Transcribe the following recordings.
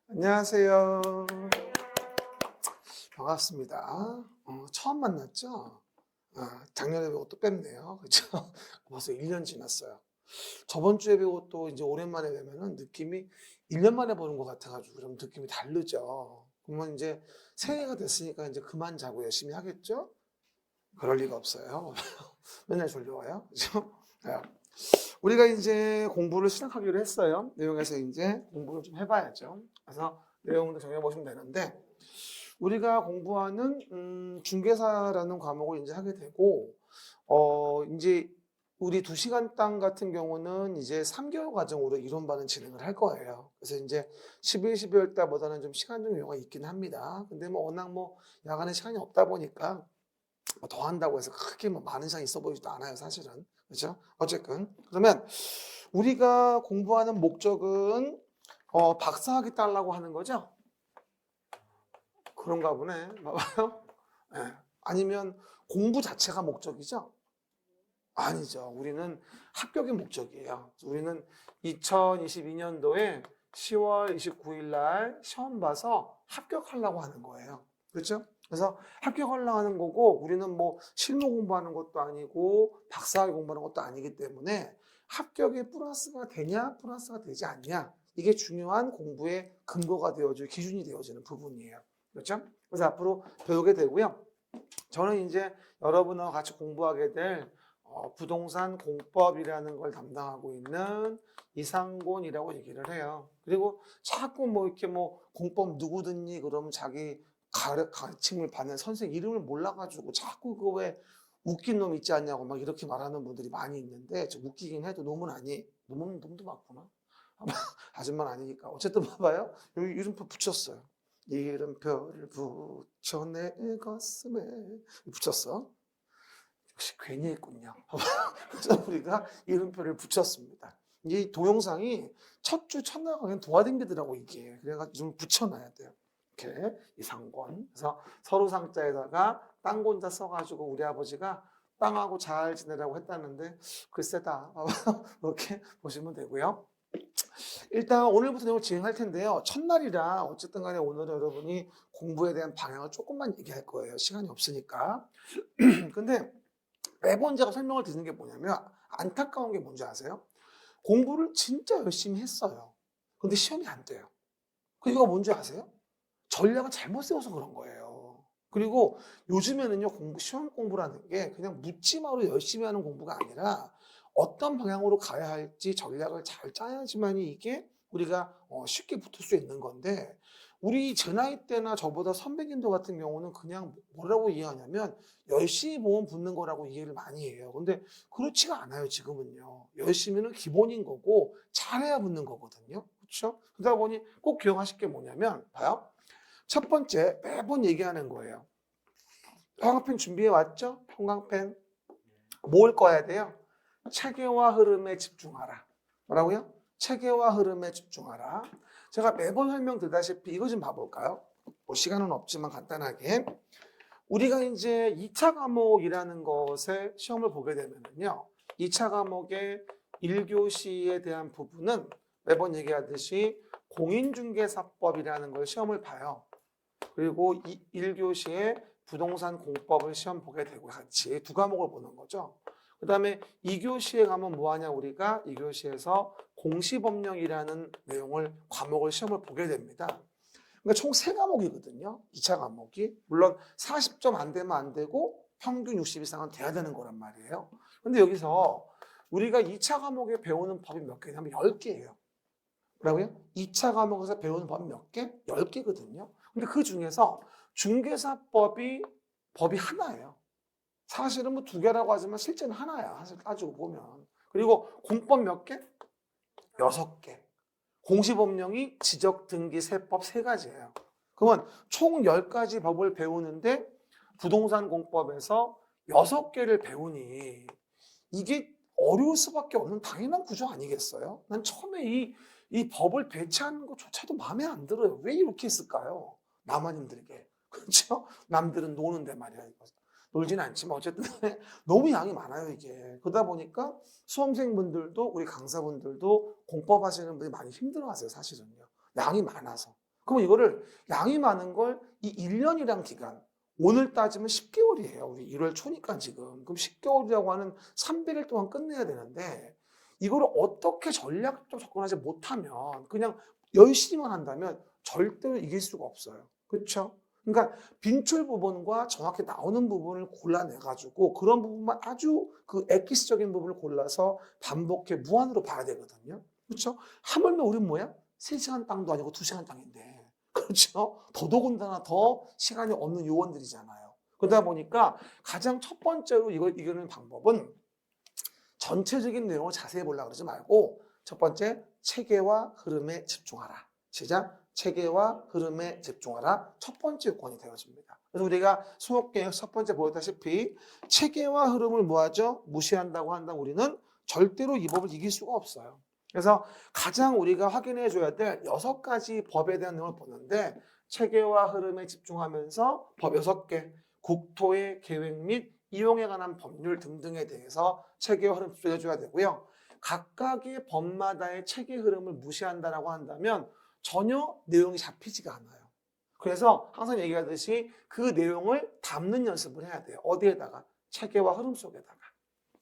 안녕하세요. 반갑습니다. 처음 만났죠? 작년에 배우고 또 뵙네요. 그죠? 벌써 1년 지났어요. 저번 주에 배우고 또 이제 오랜만에 뵈면은 느낌이 1년 만에 보는 것 같아가지고 좀 느낌이 다르죠. 그러면 이제 새해가 됐으니까 이제 그만 자고 열심히 하겠죠? 그럴 리가 없어요. 맨날 졸려와요. 그죠? 네. 우리가 이제 공부를 시작하기로 했어요. 내용에서 이제 공부를 좀 해봐야죠. 그래서 내용도 정해보시면 되는데, 우리가 공부하는 중개사라는 과목을 이제 하게 되고, 이제 우리 2시간 같은 경우는 이제 3개월 과정으로 이론반은 진행을 할 거예요. 그래서 이제 11, 12월 달보다는 좀 시간 좀 여유가 있긴 합니다. 근데 뭐 워낙 뭐 야간에 시간이 없다 보니까 뭐더 한다고 해서 크게 뭐 많은 시간이 있어 보이지도 않아요, 사실은. 그렇죠? 어쨌든 그러면 우리가 공부하는 목적은 박사학위 따려고 하는 거죠? 그런가 보네. 봐봐요. 예. 아니면 공부 자체가 목적이죠? 아니죠. 우리는 합격이 목적이에요. 우리는 2022년도에 10월 29일 날 시험 봐서 합격하려고 하는 거예요. 그렇죠? 그래서 합격하려고 하는 거고, 우리는 뭐 실무 공부하는 것도 아니고 박사학위 공부하는 것도 아니기 때문에 합격에 플러스가 되냐 플러스가 되지 않냐, 이게 중요한 공부의 근거가 되어줄 기준이 되어지는 부분이에요. 그렇죠? 그래서 앞으로 배우게 되고요. 저는 이제 여러분과 같이 공부하게 될 부동산 공법이라는 걸 담당하고 있는 이상곤이라고 얘기를 해요. 그리고 자꾸 뭐 이렇게 뭐 공법 누구 듣니 그러면 자기 가르침을 받는 선생 이름을 몰라가지고 자꾸 그 왜 웃긴 놈 있지 않냐고 막 이렇게 말하는 분들이 많이 있는데, 저 웃기긴 해도 놈은 아니, 놈도 맞구나. 아줌마는 아니니까. 어쨌든 봐봐요. 여기 이름표 붙였어요. 이름표를 붙여 내 가슴에 붙였어. 역시 괜히 했군요. 그래서 우리가 이름표를 붙였습니다. 이 동영상이 첫 주 첫날 그냥 도와댕기더라고 이게. 그래가지고 좀 붙여놔야 돼요. 이렇게 이상권. 그래서 서로 상자에다가 땅곤자 써가지고 우리 아버지가 땅하고 잘 지내라고 했다는데 글쎄다. 이렇게 보시면 되고요. 일단 오늘부터 내용을 진행할 텐데요. 첫날이라 어쨌든 간에 오늘은 여러분이 공부에 대한 방향을 조금만 얘기할 거예요. 시간이 없으니까. 근데 매번 제가 설명을 드리는 게 뭐냐면, 안타까운 게 뭔지 아세요? 공부를 진짜 열심히 했어요. 근데 시험이 안 돼요. 그 이유가 뭔지 아세요? 전략을 잘못 세워서 그런 거예요. 그리고 요즘에는요, 시험 공부라는 게 그냥 묻지마로 열심히 하는 공부가 아니라 어떤 방향으로 가야 할지 전략을 잘 짜야지만이 이게 우리가 쉽게 붙을 수 있는 건데, 우리 제 나이 때나 저보다 선배님들 같은 경우는 그냥 뭐라고 이해하냐면 열심히 보면 붙는 거라고 이해를 많이 해요. 근데 그렇지가 않아요, 지금은요. 열심히는 기본인 거고 잘해야 붙는 거거든요. 그렇죠? 그러다 보니 꼭 기억하실 게 뭐냐면, 봐요. 첫 번째, 매번 얘기하는 거예요. 형광펜 준비해 왔죠? 형광펜. 뭘 꺼야 돼요? 체계와 흐름에 집중하라. 뭐라고요? 체계와 흐름에 집중하라. 제가 매번 설명드리다시피 이거 좀 봐볼까요? 뭐 시간은 없지만 간단하게. 우리가 이제 2차 과목이라는 것에 시험을 보게 되면요. 2차 과목의 1교시에 대한 부분은 매번 얘기하듯이 공인중개사법이라는 걸 시험을 봐요. 그리고 1교시에 부동산 공법을 시험 보게 되고 같이 두 과목을 보는 거죠. 그 다음에 2교시에 가면 뭐하냐, 우리가 2교시에서 공시법령이라는 내용을 과목을 시험을 보게 됩니다. 그러니까 총 3과목이거든요. 2차 과목이. 물론 40점 안 되면 안 되고 평균 60 이상은 돼야 되는 거란 말이에요. 근데 여기서 우리가 2차 과목에 배우는 법이 몇 개냐면 10개예요. 뭐라고요? 2차 과목에서 배우는 법이 몇 개? 10개거든요. 근데 그 중에서 중개사법이 법이 하나예요. 사실은 뭐 2개라고 하지만 실제는 하나야. 사실 따지고 보면. 그리고 공법 몇 개? 6개. 공시법령이 지적등기세법 3가지예요. 그러면 총 10가지 법을 배우는데 부동산 공법에서 6개를 배우니 이게 어려울 수밖에 없는 당연한 구조 아니겠어요? 난 처음에 이 법을 배치하는 것조차도 마음에 안 들어요. 왜 이렇게 했을까요? 나만 힘들게. 그렇죠? 남들은 노는데 말이야. 놀지는 않지만 어쨌든 너무 양이 많아요, 이게. 그러다 보니까 수험생분들도 우리 강사분들도 공법 하시는 분이 많이 힘들어하세요, 사실은요. 양이 많아서. 그럼 이거를 양이 많은 걸 이 1년이란 기간, 오늘 따지면 10개월이에요. 우리 1월 초니까 지금. 그럼 10개월이라고 하는 300일 동안 끝내야 되는데 이거를 어떻게 전략적으로 접근하지 못하면 그냥 열심히만 한다면 절대로 이길 수가 없어요. 그렇죠? 그러니까 빈출 부분과 정확히 나오는 부분을 골라내가지고 그런 부분만 아주 그 엑기스적인 부분을 골라서 반복해 무한으로 봐야 되거든요. 그렇죠? 하물며 우리는 뭐야? 3시간 땅도 아니고 2시간 땅인데. 그렇죠? 더더군다나 더 시간이 없는 요원들이잖아요. 그러다 보니까 가장 첫 번째로 이걸 이기는 방법은 전체적인 내용을 자세히 보려고 그러지 말고 첫 번째, 체계와 흐름에 집중하라. 시작. 체계와 흐름에 집중하라. 첫 번째 요건이 되어집니다. 그래서 우리가 수업계획 첫 번째 보였다시피 체계와 흐름을 뭐하죠? 무시한다고 한다면 우리는 절대로 이 법을 이길 수가 없어요. 그래서 가장 우리가 확인해 줘야 될 6가지 법에 대한 내용을 보는데 체계와 흐름에 집중하면서 법 6개, 국토의 계획 및 이용에 관한 법률 등등에 대해서 체계와 흐름 집중해 줘야 되고요. 각각의 법마다의 체계 흐름을 무시한다라고 한다면 전혀 내용이 잡히지가 않아요. 그래서 항상 얘기하듯이 그 내용을 담는 연습을 해야 돼요. 어디에다가? 체계와 흐름 속에다가.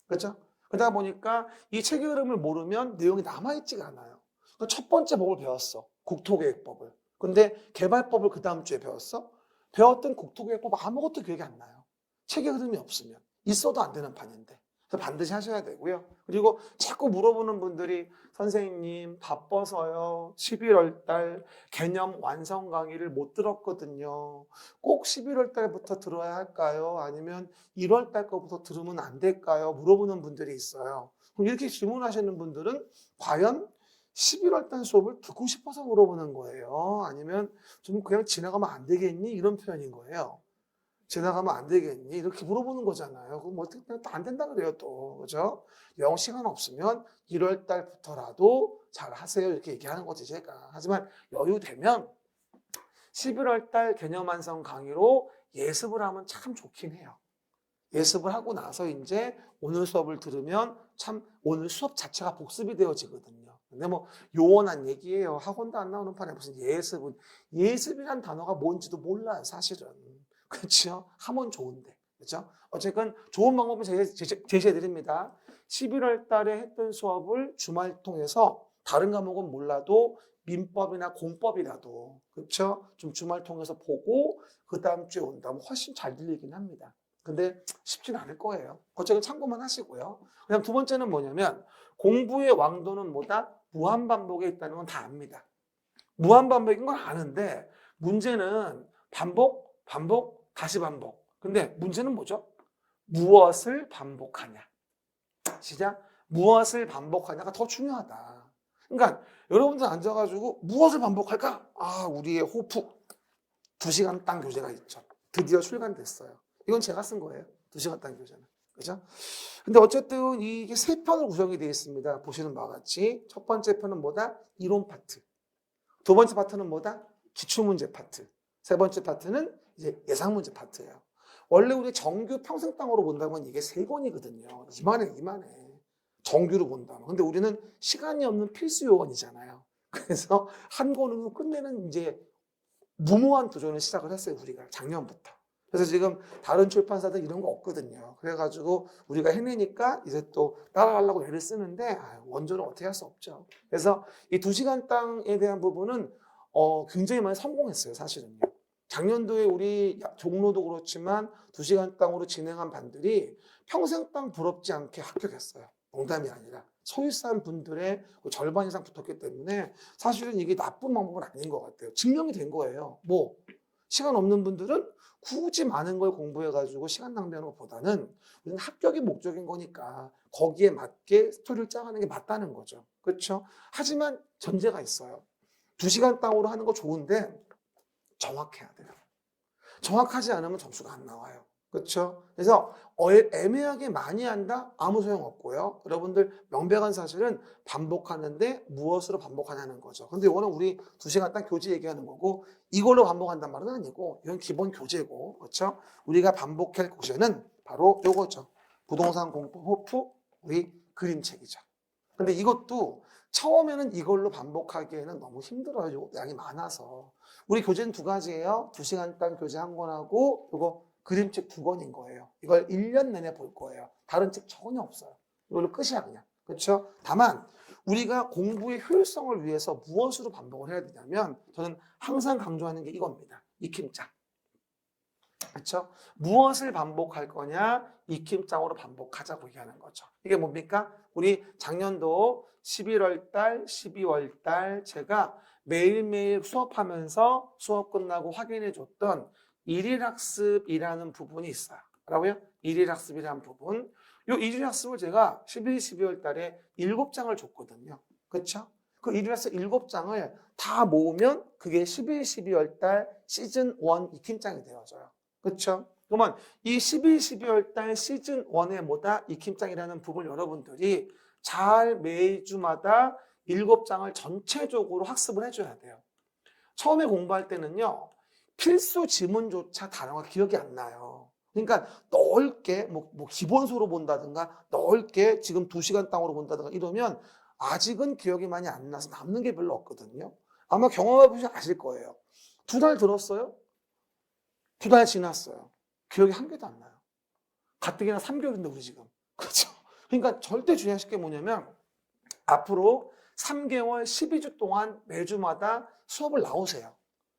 그렇죠? 그러다 보니까 이 체계 흐름을 모르면 내용이 남아있지가 않아요. 첫 번째 법을 배웠어. 국토계획법을. 근데 개발법을 그 다음 주에 배웠어. 배웠던 국토계획법 아무것도 기억이 안 나요. 체계 흐름이 없으면. 있어도 안 되는 판인데. 그래서 반드시 하셔야 되고요. 그리고 자꾸 물어보는 분들이 선생님 바빠서요. 11월 달 개념 완성 강의를 못 들었거든요. 꼭 11월 달부터 들어야 할까요? 아니면 1월 달 거부터 들으면 안 될까요? 물어보는 분들이 있어요. 그럼 이렇게 질문하시는 분들은 과연 11월 달 수업을 듣고 싶어서 물어보는 거예요? 아니면 좀 그냥 지나가면 안 되겠니? 이런 표현인 거예요. 지나가면 안 되겠니? 이렇게 물어보는 거잖아요. 그럼 어떻게 또 안 된다 그래요, 또. 그죠? 영 시간 없으면 1월 달부터라도 잘 하세요. 이렇게 얘기하는 거지, 제가. 하지만 여유 되면 11월 달 개념 완성 강의로 예습을 하면 참 좋긴 해요. 예습을 하고 나서 이제 오늘 수업을 들으면 참 오늘 수업 자체가 복습이 되어지거든요. 근데 뭐 요원한 얘기예요. 학원도 안 나오는 판에 무슨 예습은. 예습이란 단어가 뭔지도 몰라요, 사실은. 그렇죠? 하면 좋은데. 그렇죠? 어쨌건 좋은 방법을 제시해 드립니다. 11월 달에 했던 수업을 주말 통해서 다른 과목은 몰라도 민법이나 공법이라도 그렇죠? 좀 주말 통해서 보고 그 다음 주에 온다면 훨씬 잘 들리긴 합니다. 근데 쉽진 않을 거예요. 어쨌든 참고만 하시고요. 그다음 두 번째는 뭐냐면 공부의 왕도는 뭐다? 무한반복에 있다는 건 다 압니다. 무한반복인 건 아는데 문제는 반복, 반복, 다시 반복. 근데 문제는 뭐죠? 무엇을 반복하냐. 시작. 무엇을 반복하냐가 더 중요하다. 그러니까 여러분들 앉아가지고 무엇을 반복할까? 아, 우리의 호프 2시간 땅 교재가 있죠. 드디어 출간됐어요. 이건 제가 쓴 거예요. 2시간 땅 교재는. 그죠? 근데 어쨌든 이게 3편으로 구성이 되어 있습니다. 보시는 바와 같이. 첫 번째 편은 뭐다? 이론 파트. 두 번째 파트는 뭐다? 기출문제 파트. 세 번째 파트는 이제 예상문제 파트예요. 원래 우리 정규 평생 땅으로 본다면 이게 3권이거든요. 이만해. 정규로 본다면. 근데 우리는 시간이 없는 필수 요원이잖아요. 그래서 한 권으로 끝내는 이제 무모한 도전을 시작을 했어요, 우리가 작년부터. 그래서 지금 다른 출판사들 이런 거 없거든요. 그래가지고 우리가 해내니까 이제 또 따라가려고 애를 쓰는데 원조는 어떻게 할 수 없죠. 그래서 이 2시간 땅에 대한 부분은 굉장히 많이 성공했어요, 사실은요. 작년도에 우리 종로도 그렇지만 2시간 땅으로 진행한 반들이 평생 땅 부럽지 않게 합격했어요. 농담이 아니라. 소유산 분들의 절반 이상 붙었기 때문에 사실은 이게 나쁜 방법은 아닌 것 같아요. 증명이 된 거예요. 뭐 시간 없는 분들은 굳이 많은 걸 공부해가지고 시간 낭비하는 것보다는 우리는 합격이 목적인 거니까 거기에 맞게 스토리를 짜가는 게 맞다는 거죠. 그렇죠? 하지만 전제가 있어요. 2시간 땅으로 하는 거 좋은데 정확해야 돼요. 정확하지 않으면 점수가 안 나와요. 그렇죠? 그래서 애매하게 많이 한다? 아무 소용없고요. 여러분들 명백한 사실은 반복하는데 무엇으로 반복하냐는 거죠. 근데 이거는 우리 2시간 딱 교재 얘기하는 거고 이걸로 반복한단 말은 아니고 이건 기본 교재고 그렇죠? 우리가 반복할 교재는 바로 이거죠. 부동산 공부 호프 우리 그림책이죠. 근데 이것도 처음에는 이걸로 반복하기에는 너무 힘들어요. 양이 많아서. 우리 교재는 두 가지예요. 2시간당 교재 한 권하고 이거 그림책 2권인 거예요. 이걸 1년 내내 볼 거예요. 다른 책 전혀 없어요. 이걸로 끝이야 그냥. 그렇죠? 다만 우리가 공부의 효율성을 위해서 무엇으로 반복을 해야 되냐면 저는 항상 강조하는 게 이겁니다. 익힘장. 그렇죠? 무엇을 반복할 거냐? 익힘장으로 반복하자고 얘기하는 거죠. 이게 뭡니까? 우리 작년도 11월 달, 12월 달 제가 매일매일 수업하면서 수업 끝나고 확인해 줬던 일일학습이라는 부분이 있어요. 뭐라고요? 일일학습이라는 부분. 요 일일학습을 제가 11, 12월 달에 7장을 줬거든요. 그렇죠? 그 일일학습 7장을 다 모으면 그게 11, 12월 달 시즌 1 익힘장이 되어져요. 그렇죠? 그러면 이 11, 12월 달 시즌 1의 뭐다? 익힘장이라는 부분을 여러분들이 잘 매주마다 7장을 전체적으로 학습을 해줘야 돼요. 처음에 공부할 때는요, 필수 지문조차 단어가 기억이 안 나요. 그러니까 넓게, 기본소로 본다든가, 넓게 지금 2시간 땅으로 본다든가 이러면 아직은 기억이 많이 안 나서 남는 게 별로 없거든요. 아마 경험해보시면 아실 거예요. 2달 들었어요? 2달 지났어요. 기억이 한 개도 안 나요. 가뜩이나 3개월인데 우리 지금. 그렇죠? 그러니까 절대 주의하실 게 뭐냐면 앞으로 3개월 12주 동안 매주마다 수업을 나오세요.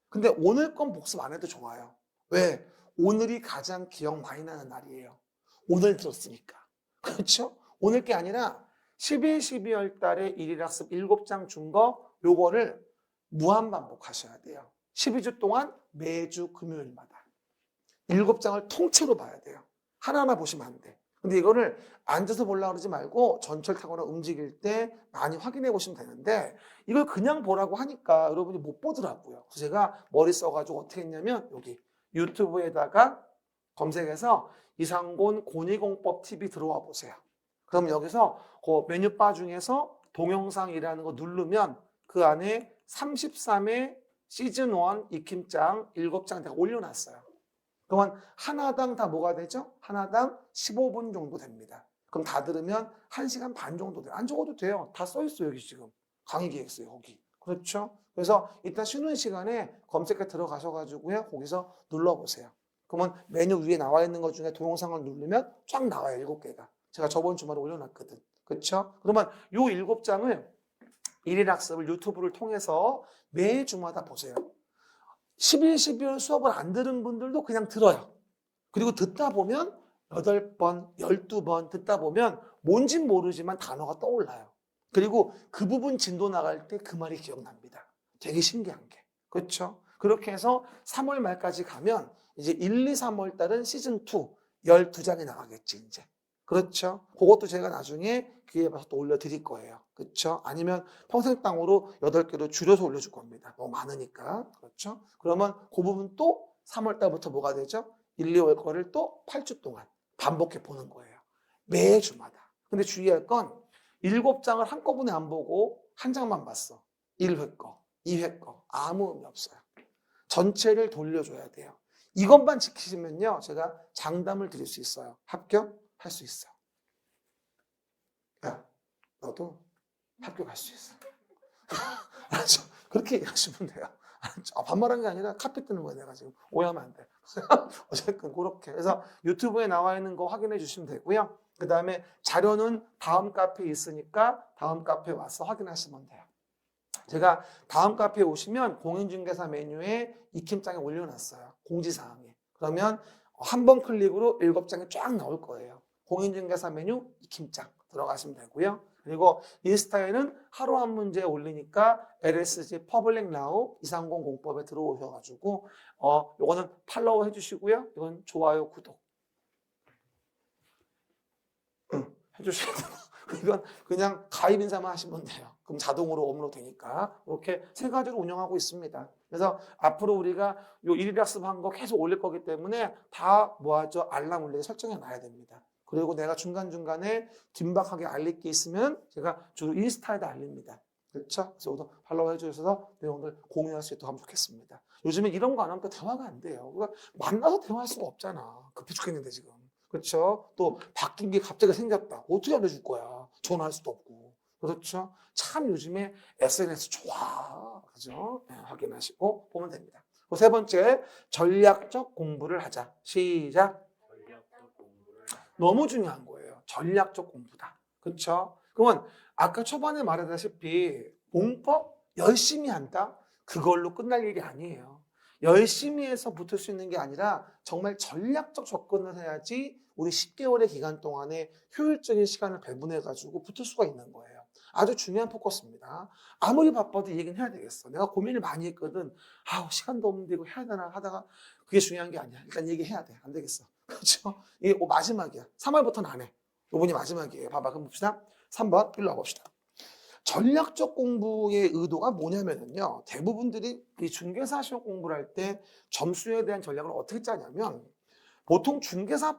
근데 오늘 건 복습 안 해도 좋아요. 왜? 오늘이 가장 기억 많이 나는 날이에요. 오늘 들었으니까. 그렇죠? 오늘 게 아니라 11, 12월 달에 일일학습 7장 준 거 요거를 무한반복하셔야 돼요. 12주 동안 매주 금요일마다. 7장을 통째로 봐야 돼요. 하나하나 보시면 안 돼. 근데 이거를 앉아서 보려고 그러지 말고 전철 타거나 움직일 때 많이 확인해 보시면 되는데 이걸 그냥 보라고 하니까 여러분이 못 보더라고요. 그래서 제가 머리 써가지고 어떻게 했냐면 여기 유튜브에다가 검색해서 이상곤 곤이공법 TV 들어와 보세요. 그럼 여기서 그 메뉴바 중에서 동영상이라는 거 누르면 그 안에 33회 시즌 1 익힘장 7장 내가 올려놨어요. 그러면 하나당 다 뭐가 되죠? 하나당 15분 정도 됩니다. 그럼 다 들으면 1시간 반 정도 돼요. 안 적어도 돼요. 다 써있어요, 여기 지금. 강의 기획서에 거기. 그렇죠? 그래서 일단 쉬는 시간에 검색해 들어가셔가지고요. 거기서 눌러보세요. 그러면 메뉴 위에 나와 있는 것 중에 동영상을 누르면 쫙 나와요, 7개가. 제가 저번 주말에 올려놨거든. 그렇죠? 그러면 요 7장을 일일학습을 유튜브를 통해서 매주마다 보세요. 11, 12월 수업을 안 들은 분들도 그냥 들어요. 그리고 듣다 보면 8번, 12번 듣다 보면 뭔진 모르지만 단어가 떠올라요. 그리고 그 부분 진도 나갈 때 그 말이 기억납니다. 되게 신기한 게. 그렇죠? 그렇게 해서 3월 말까지 가면 이제 1, 2, 3월 달은 시즌 2 12장이 나가겠지 이제. 그렇죠? 그것도 제가 나중에 기회에 봐서 또 올려드릴 거예요. 그렇죠? 아니면 평생 땅으로 8개로 줄여서 올려줄 겁니다. 너무 많으니까. 그렇죠? 그러면 그 부분 또 3월 달부터 뭐가 되죠? 1, 2월 거를 또 8주 동안 반복해 보는 거예요. 매주마다. 근데 주의할 건 7장을 한꺼번에 안 보고 한 장만 봤어. 1회 거, 2회 거. 아무 의미 없어요. 전체를 돌려줘야 돼요. 이것만 지키시면요. 제가 장담을 드릴 수 있어요. 합격할 수 있어. 야, 너도 합격할 수 있어. 알았죠? 그렇게 얘기하시면 돼요. 반말한 게 아니라 카피 뜨는 거야, 내가 지금. 오해하면 안 돼. 어쨌든 그렇게. 그래서 유튜브에 나와 있는 거 확인해 주시면 되고요. 그 다음에 자료는 다음 카페에 있으니까 다음 카페에 와서 확인하시면 돼요. 제가 다음 카페에 오시면 공인중개사 메뉴에 익힘장에 올려놨어요. 공지사항에. 그러면 한 번 클릭으로 7장이 쫙 나올 거예요. 공인중개사 메뉴 익힘장 들어가시면 되고요. 그리고 인스타에는 하루 한 문제 올리니까 LSG 퍼블릭 나우 230 공법에 들어오셔가지고 요거는 팔로우 해주시고요. 이건 좋아요, 구독 해주셔야 돼요. 이건 그냥 가입 인사만 하시면 돼요. 그럼 자동으로 업로드 되니까 이렇게 3가지로 운영하고 있습니다. 그래서 앞으로 우리가 요 일일학습한 거 계속 올릴 거기 때문에 다 뭐하죠? 알람 울리게 설정해 놔야 됩니다. 그리고 내가 중간중간에 긴박하게 알릴 게 있으면 제가 주로 인스타에다 알립니다. 그렇죠? 그래서 오늘 팔로우 해주셔서 내용들 공유할 수 있도록 하면 좋겠습니다. 요즘에 이런 거 안 하면 또 대화가 안 돼요. 그러니까 만나서 대화할 수가 없잖아. 급해 죽겠는데 지금. 그렇죠? 또 바뀐 게 갑자기 생겼다. 어떻게 알려줄 거야? 전화할 수도 없고. 그렇죠? 참 요즘에 SNS 좋아. 그죠? 네, 확인하시고 보면 됩니다. 세 번째, 전략적 공부를 하자. 시작. 너무 중요한 거예요. 전략적 공부다. 그렇죠? 그러면 아까 초반에 말했다시피 공법 열심히 한다? 그걸로 끝날 일이 아니에요. 열심히 해서 붙을 수 있는 게 아니라 정말 전략적 접근을 해야지 우리 10개월의 기간 동안에 효율적인 시간을 배분해가지고 붙을 수가 있는 거예요. 아주 중요한 포커스입니다. 아무리 바빠도 이 얘기는 해야 되겠어. 내가 고민을 많이 했거든. 아우, 시간도 없는데 이거 해야 되나 하다가 그게 중요한 게 아니야. 일단 얘기해야 돼. 안 되겠어. 그렇죠? 이게 마지막이야. 3월부터는 안 해. 요번이 마지막이에요. 봐봐. 그럼 봅시다. 3번 일로 와봅시다. 전략적 공부의 의도가 뭐냐면요. 대부분들이 이 중개사 시험 공부를 할 때 점수에 대한 전략을 어떻게 짜냐면 보통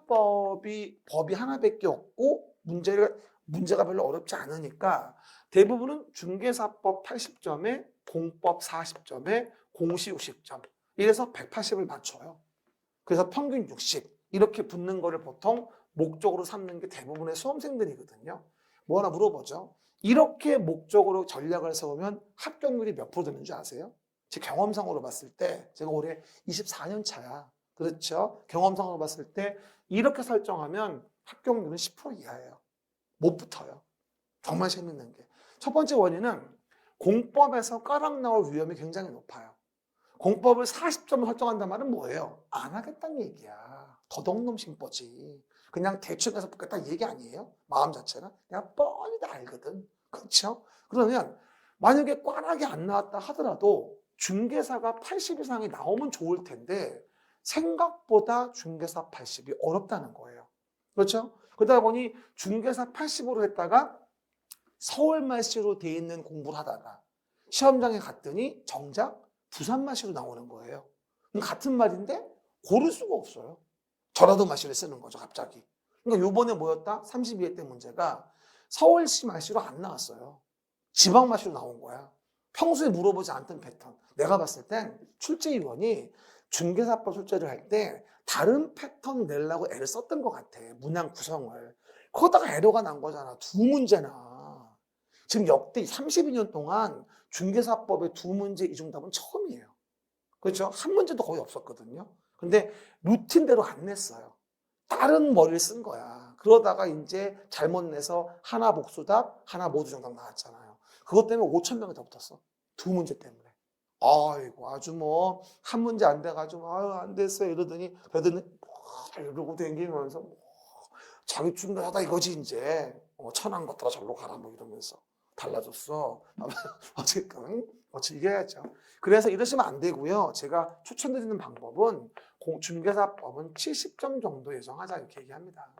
법이 하나밖에 없고 문제가 별로 어렵지 않으니까 대부분은 중개사법 80점에 공법 40점에 공시 60점 이래서 180을 맞춰요. 그래서 평균 60 이렇게 붙는 거를 보통 목적으로 삼는 게 대부분의 수험생들이거든요. 뭐 하나 물어보죠. 이렇게 목적으로 전략을 세우면 합격률이 몇 프로 되는 줄 아세요? 제 경험상으로 봤을 때 제가 올해 24년 차야. 그렇죠? 경험상으로 봤을 때 이렇게 설정하면 합격률은 10% 이하예요. 못 붙어요. 정말 재밌는 게. 첫 번째 원인은 공법에서 까락 나올 위험이 굉장히 높아요. 공법을 40점을 설정한단 말은 뭐예요? 안 하겠다는 얘기야. 더덕놈 심보지. 그냥 대충 해서 붙겠다는 얘기 아니에요? 마음 자체가. 내가 뻔히 다 알거든. 그렇죠? 그러면 만약에 꽈락이 안 나왔다 하더라도 중개사가 80 이상이 나오면 좋을 텐데 생각보다 중개사 80이 어렵다는 거예요. 그렇죠? 그러다 보니 중개사 80으로 했다가 서울말씨로 돼 있는 공부를 하다가 시험장에 갔더니 정작 부산말씨로 나오는 거예요. 같은 말인데 고를 수가 없어요. 전라도 말씨를 쓰는 거죠, 갑자기. 그러니까 요번에 뭐였다? 32회 때 문제가 서울시 말씨로 안 나왔어요. 지방 말씨로 나온 거야. 평소에 물어보지 않던 패턴. 내가 봤을 땐 출제위원이 중개사법 출제를 할 때 다른 패턴 내려고 애를 썼던 것 같아. 문항 구성을. 거기다가 에러가 난 거잖아. 두 문제나. 지금 역대 32년 동안 중개사법의 두 문제 이중답은 처음이에요. 그렇죠? 한 문제도 거의 없었거든요. 근데 루틴대로 안 냈어요. 다른 머리를 쓴 거야. 그러다가 이제 잘못 내서 하나 복수답, 하나 모두 정답 나왔잖아요. 그것 때문에 5천 명이 더 붙었어. 두 문제 때문에. 아이고, 아주 뭐, 한 문제 안 돼가지고, 아유, 안 됐어요. 그러더니, 이러고 댕기면서, 자기 중간하다 이거지, 이제. 천한 것들아 절로 가라, 뭐 이러면서. 달라졌어. 어쨌든, 즐겨야죠. 그래서 이러시면 안 되고요. 제가 추천드리는 방법은, 중개사법은 70점 정도 예정하자, 이렇게 얘기합니다.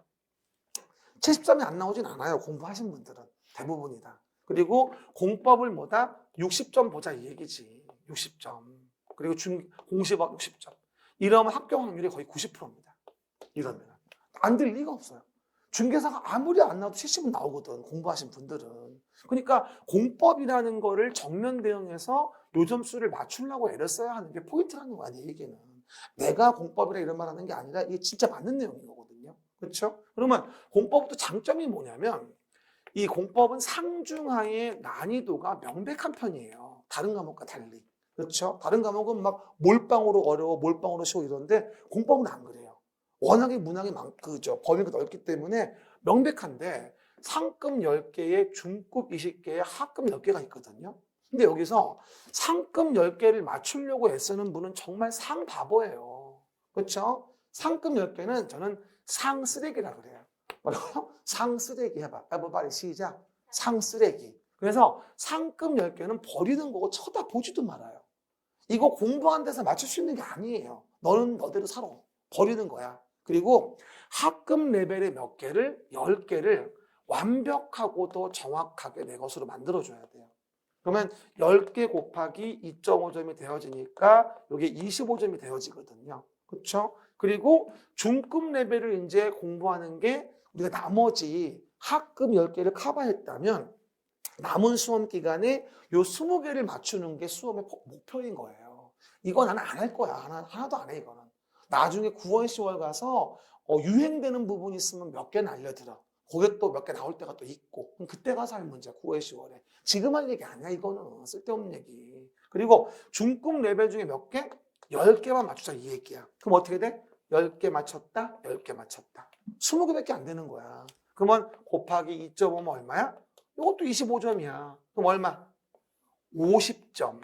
70점이 안 나오진 않아요. 공부하신 분들은. 대부분이다. 그리고 공법을 뭐다? 60점 보자 이 얘기지. 60점. 그리고 공시법 60점. 이러면 합격 확률이 거의 90%입니다. 이러면. 안 될 리가 없어요. 중개사가 아무리 안 나와도 70은 나오거든. 공부하신 분들은. 그러니까 공법이라는 거를 정면 대응해서 요 점수를 맞추려고 애를 써야 하는 게 포인트라는 거 아니에요, 얘기는. 내가 공법이라 이런 말 하는 게 아니라 이게 진짜 맞는 내용인 거거든요. 그렇죠? 그러면 공법도 장점이 뭐냐면 이 공법은 상중하의 난이도가 명백한 편이에요. 다른 과목과 달리. 그렇죠? 다른 과목은 막 몰빵으로 어려워, 몰빵으로 쉬워 이런데 공법은 안 그래요. 워낙에 문항이 범위가 넓기 때문에 명백한데 상급 10개에 중급 20개에 하급 10개가 있거든요. 근데 여기서 상급 10개를 맞추려고 애쓰는 분은 정말 상바보예요. 그렇죠? 상급 10개는 저는 상쓰레기라 그래요. 뭐라고요? 상쓰레기 해봐. 빨리 시작. 상쓰레기. 그래서 상급 10개는 버리는 거고 쳐다보지도 말아요. 이거 공부한 데서 맞출 수 있는 게 아니에요. 너는 너대로 살아. 버리는 거야. 그리고 학급 레벨의 몇 개를 10개를 완벽하고도 정확하게 내 것으로 만들어줘야 돼요. 그러면 10개 곱하기 2.5점이 되어지니까 이게 25점이 되어지거든요. 그렇죠? 그리고 중급 레벨을 이제 공부하는 게 우리가 나머지 학급 10개를 커버했다면 남은 수험 기간에 요 20개를 맞추는 게 수험의 목표인 거예요. 이거 나는 안 할 거야. 하나도 안 해, 이거는. 나중에 9월, 10월 가서 유행되는 부분이 있으면 몇 개는 알려드려. 거기에 또 몇 개 나올 때가 또 있고. 그럼 그때 가서 할 문제야. 9월, 10월에. 지금 할 얘기 아니야. 이거는 쓸데없는 얘기. 그리고 중급 레벨 중에 몇 개? 10개만 맞추자 이 얘기야. 그럼 어떻게 돼? 10개 맞췄다, 10개 맞췄다. 20개밖에 안 되는 거야. 그러면 곱하기 2.5면 얼마야? 이것도 25점이야. 그럼 얼마? 50점.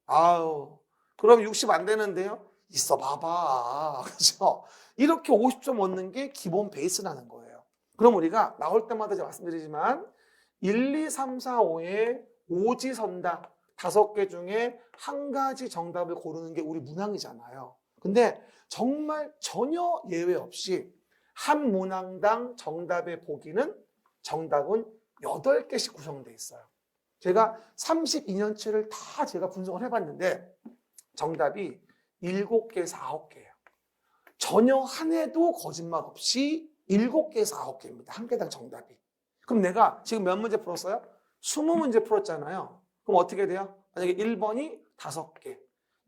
아우, 그럼 60 안 되는데요? 있어 봐봐. 그죠? 이렇게 50점 얻는 게 기본 베이스라는 거예요. 그럼 우리가 나올 때마다 제가 말씀드리지만 1, 2, 3, 4, 5에 오지선다. 5개 중에 한 가지 정답을 고르는 게 우리 문항이잖아요. 근데 정말 전혀 예외 없이 한 문항당 정답의 보기는 정답은 8개씩 구성되어 있어요. 제가 32년치를 다 제가 분석을 해봤는데 정답이 7개에서 9개예요. 전혀 한 해도 거짓말 없이 7개에서 9개입니다. 한 개당 정답이. 그럼 내가 지금 몇 문제 풀었어요? 20문제 풀었잖아요. 그럼 어떻게 돼요? 만약에 1번이 5개,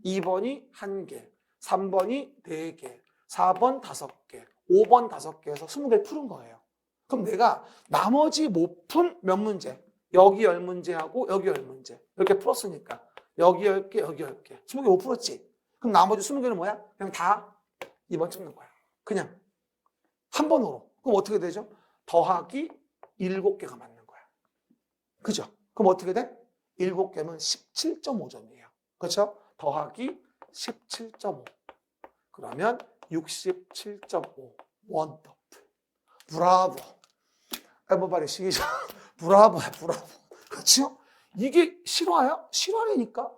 2번이 1개, 3번이 4개, 4번 5개, 5번 5개에서 20개 푸는 거예요. 그럼 내가 나머지 못 푼 몇 문제, 여기 10문제하고 여기 10문제 이렇게 풀었으니까 여기 10개, 여기 10개, 20개 못 풀었지? 그럼 나머지 20개는 뭐야? 그냥 다 2번 찍는 거야. 그냥 한 번으로. 그럼 어떻게 되죠? 더하기 7개가 맞는 거야. 그죠? 그럼 어떻게 돼? 7개면 17.5점이에요. 그렇죠? 더하기 17.5. 그러면 67.5. 원더풀. 브라보. 에버바리 시기죠. 브라보야, 브라보. 그렇죠? 이게 실화야? 실화라니까?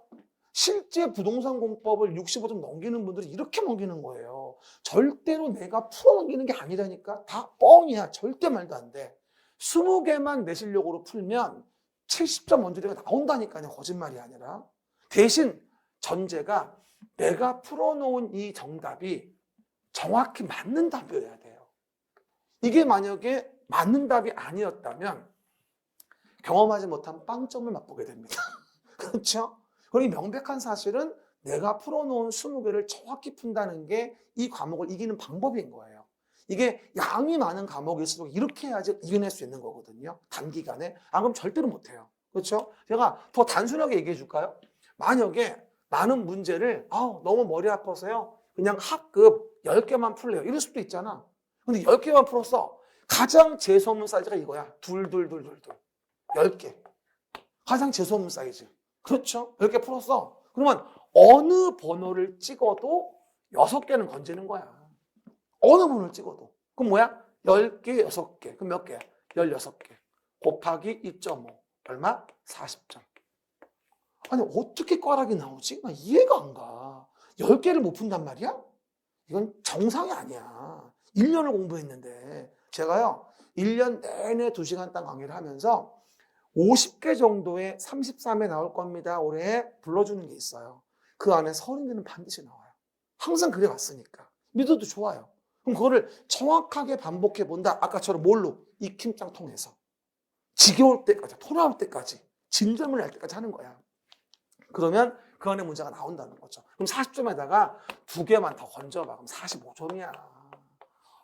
실제 부동산 공법을 65점 넘기는 분들이 이렇게 넘기는 거예요. 절대로 내가 풀어넘기는 게 아니라니까. 다 뻥이야. 절대 말도 안 돼. 20개만 내 실력으로 풀면 70점 원주리가 나온다니까요. 거짓말이 아니라. 대신 전제가 내가 풀어놓은 이 정답이 정확히 맞는 답이어야 돼요. 이게 만약에 맞는 답이 아니었다면 경험하지 못한 빵점을 맛보게 됩니다. 그렇죠? 그리고 명백한 사실은 내가 풀어놓은 20개를 정확히 푼다는 게 이 과목을 이기는 방법인 거예요. 이게 양이 많은 과목일수록 이렇게 해야지 이겨낼 수 있는 거거든요. 단기간에. 안 그러면 절대로 못해요. 그렇죠? 제가 더 단순하게 얘기해 줄까요? 만약에 나는 문제를 너무 머리 아파서요. 그냥 학급 10개만 풀래요. 이럴 수도 있잖아. 근데 10개만 풀었어. 가장 재수없는 사이즈가 이거야. 둘. 10개. 가장 재수없는 사이즈. 그렇죠? 10개 풀었어. 그러면 어느 번호를 찍어도 6개는 건지는 거야. 어느 번호를 찍어도. 그럼 뭐야? 10개, 6개. 그럼 몇 개야? 16개. 곱하기 2.5. 얼마? 40점. 아니 어떻게 꽈락이 나오지? 나 이해가 안 가. 10개를 못 푼단 말이야? 이건 정상이 아니야. 1년을 공부했는데 제가요 1년 내내 2시간 딴 강의를 하면서 50개 정도의 33회 나올 겁니다. 올해 불러주는 게 있어요. 그 안에 30개는 반드시 나와요. 항상 그래 왔으니까. 믿어도 좋아요. 그럼 그거를 정확하게 반복해 본다. 아까처럼 뭘로? 익힘장 통해서. 지겨울 때까지, 토 나올 때까지, 진점을 낼 때까지 하는 거야. 그러면 그 안에 문제가 나온다는 거죠. 그럼 40점에다가 2개만 더 건져봐. 그럼 45점이야.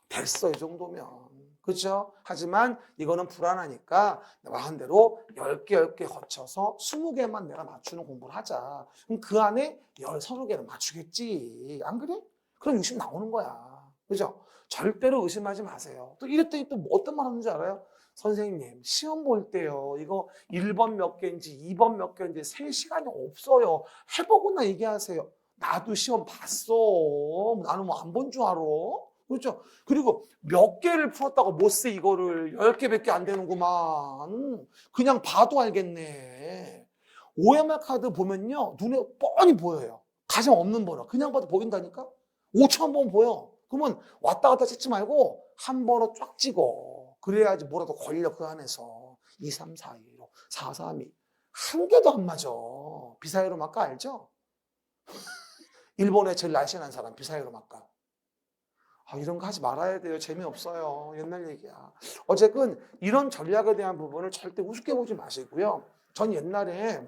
됐어, 이 정도면. 그렇죠? 하지만 이거는 불안하니까 말한 대로 10개 거쳐서 20개만 내가 맞추는 공부를 하자. 그럼 그 안에 30개는 맞추겠지. 안 그래? 그럼 60 나오는 거야. 그죠? 절대로 의심하지 마세요. 또 이랬더니 또 어떤 말 하는지 알아요? 선생님, 시험 볼 때요. 이거 1번 몇 개인지 2번 몇 개인지 셀 시간이 없어요. 해보거나 얘기하세요. 나도 시험 봤어. 나는 뭐 안 본 줄 알아? 그렇죠? 그리고 몇 개를 풀었다고 못 세 이거를 10개밖에 안 되는구만. 그냥 봐도 알겠네. OMR 카드 보면요. 눈에 뻔히 보여요. 가장 없는 번호. 그냥 봐도 보인다니까? 5천 번 보여. 그러면 왔다 갔다 찍지 말고 한 번호 쫙 찍어. 그래야지 뭐라도 걸려 그 안에서. 2, 3, 4, 2, 4, 3, 2. 한 개도 안 맞아. 비사이로 막가 알죠? 일본에 제일 날씬한 사람 비사이로 막가. 이런 거 하지 말아야 돼요. 재미없어요. 옛날 얘기야. 어쨌든 이런 전략에 대한 부분을 절대 우습게 보지 마시고요. 전 옛날에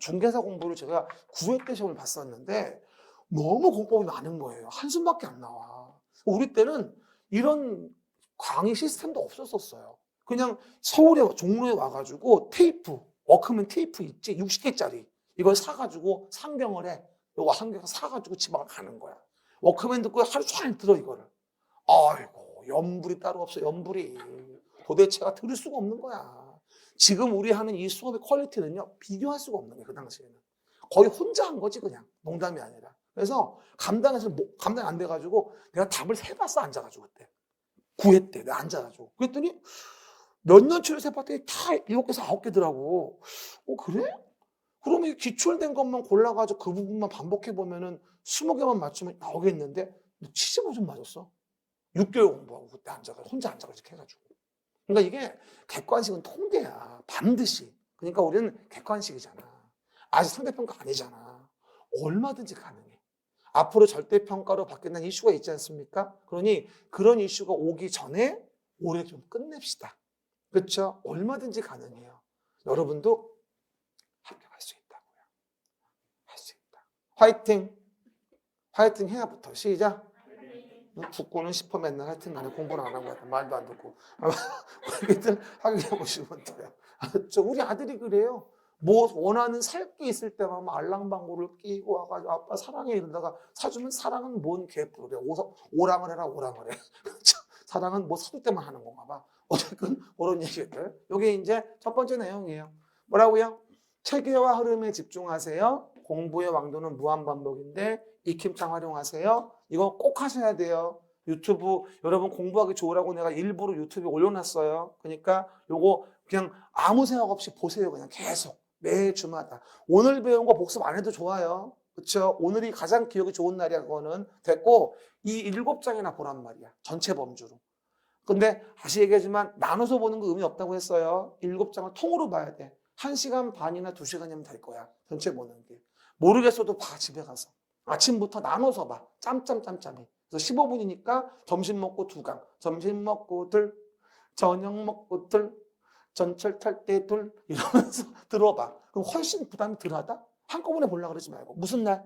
중개사 공부를 제가 9회 때 시험을 봤었는데 너무 공법이 많은 거예요. 한숨밖에 안 나와. 우리 때는 이런 강의 시스템도 없었었어요. 그냥 서울에 종로에 와가지고 테이프, 워크맨 테이프 있지? 60개짜리. 이걸 사가지고 상병을 해. 요거 한 개 사가지고 지방을 가는 거야. 워크맨 듣고 하루 종일 들어 이거를. 아이고 연불이 따로 없어. 연불이. 도대체가 들을 수가 없는 거야. 지금 우리 하는 이 수업의 퀄리티는요. 비교할 수가 없는 거예요. 그 당시에는. 거의 혼자 한 거지 그냥. 농담이 아니라. 그래서 감당이 안 돼가지고 내가 답을 세봤어. 앉아가지고 그때. 9회 때 내가 앉아가지고. 그랬더니 몇 년치를 세봤더니 다 7개에서 9개더라고. 그래? 그러면 기출된 것만 골라가지고 그 부분만 반복해보면은 20개만 맞추면 나오겠는데 75점 맞았어. 6개월 공부하고 그때 혼자 앉아가지고 해가지고. 그러니까 이게 객관식은 통계야. 반드시. 그러니까 우리는 객관식이잖아. 아직 상대평가 아니잖아. 얼마든지 가능해. 앞으로 절대평가로 바뀐다는 이슈가 있지 않습니까? 그러니 그런 이슈가 오기 전에 올해 좀 끝냅시다. 그렇죠? 얼마든지 가능해요. 여러분도 합격할 수 있다고요. 할 수 있다. 화이팅! 화이팅 해야부터. 시작! 듣고는 싶어 맨날 하여튼 나는 공부를 안 한 것 같아. 말도 안 듣고. 우리들 합격해보시면 돼요. 우리 아들이 그래요. 뭐 원하는 살 게 있을 때만 알랑방구를 끼고 와가지고 아빠 사랑해 이러다가 사주면 사랑은 뭔 개뿔이야. 오랑을 해라 오랑을 해. 사랑은 뭐 사줄 때만 하는 건가 봐. 어쨌든 그런 얘기들. 이게 이제 첫 번째 내용이에요. 뭐라고요? 체계와 흐름에 집중하세요. 공부의 왕도는 무한반복인데 익힘창 활용하세요. 이거 꼭 하셔야 돼요. 유튜브 여러분 공부하기 좋으라고 내가 일부러 유튜브에 올려놨어요. 그러니까 요거 그냥 아무 생각 없이 보세요. 그냥 계속 매주마다. 오늘 배운 거 복습 안 해도 좋아요. 그렇죠? 오늘이 가장 기억이 좋은 날이야. 그거는 됐고 이 7장이나 보란 말이야. 전체 범주로. 근데 다시 얘기하지만 나눠서 보는 거 의미 없다고 했어요. 7장을 통으로 봐야 돼. 1시간 반이나 2시간이면 될 거야. 전체 보는 게. 모르겠어도 봐 집에 가서. 아침부터 나눠서 봐. 짬짬짬짬이. 그래서 15분이니까 점심 먹고 2강. 점심 먹고 둘. 저녁 먹고 둘. 전철 탈 때 둘. 이러면서 들어봐. 그럼 훨씬 부담이 덜하다? 한꺼번에 보려고 그러지 말고. 무슨 날?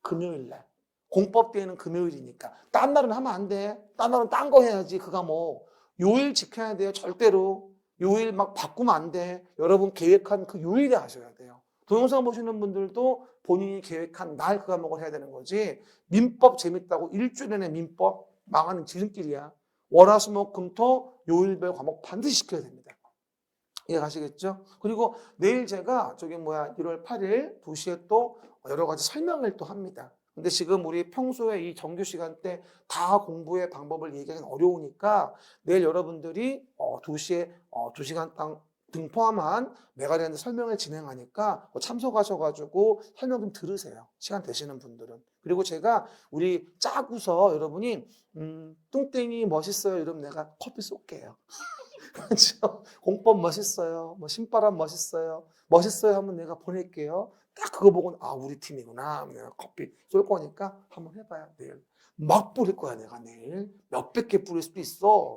금요일 날. 공법대회는 금요일이니까. 딴 날은 하면 안 돼. 딴 날은 딴 거 해야지. 그가 뭐. 요일 지켜야 돼요. 절대로. 요일 막 바꾸면 안 돼. 여러분 계획한 그 요일에 하셔야 돼요. 동영상 보시는 분들도 본인이 계획한 날 그 과목을 해야 되는 거지. 민법 재밌다고 일주일 내내 민법 망하는 지름길이야. 월화수목금토 요일별 과목 반드시 시켜야 됩니다. 이해가시겠죠? 그리고 내일 제가 1월 8일 2시에 또 여러 가지 설명을 또 합니다. 근데 지금 우리 평소에 이 정규 시간 때 다 공부의 방법을 얘기하기는 어려우니까 내일 여러분들이 2시에 2시간 등 포함한 메가리한테 설명을 진행하니까 참석하셔가지고 설명 좀 들으세요. 시간 되시는 분들은. 그리고 제가 우리 짜고서 여러분이 뚱땡이 멋있어요. 이러면 내가 커피 쏠게요. 그렇죠? 공법 멋있어요. 뭐 신바람 멋있어요. 멋있어요 하면 내가 보낼게요. 딱 그거 보고 우리 팀이구나. 내가 커피 쏠 거니까 한번 해봐요. 내일 막 뿌릴 거야. 내가 내일 몇백 개 뿌릴 수도 있어.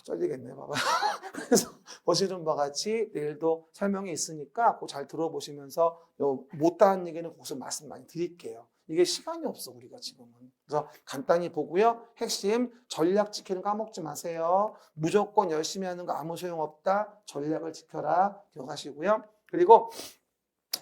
쩔리겠네 봐봐. 그래서 보시는 바와 같이 내일도 설명이 있으니까 꼭 잘 들어보시면서 못다한 얘기는 거기서 말씀 많이 드릴게요. 이게 시간이 없어 우리가 지금은. 그래서 간단히 보고요. 핵심 전략 지키는 거 까먹지 마세요. 무조건 열심히 하는 거 아무 소용없다. 전략을 지켜라. 기억하시고요. 그리고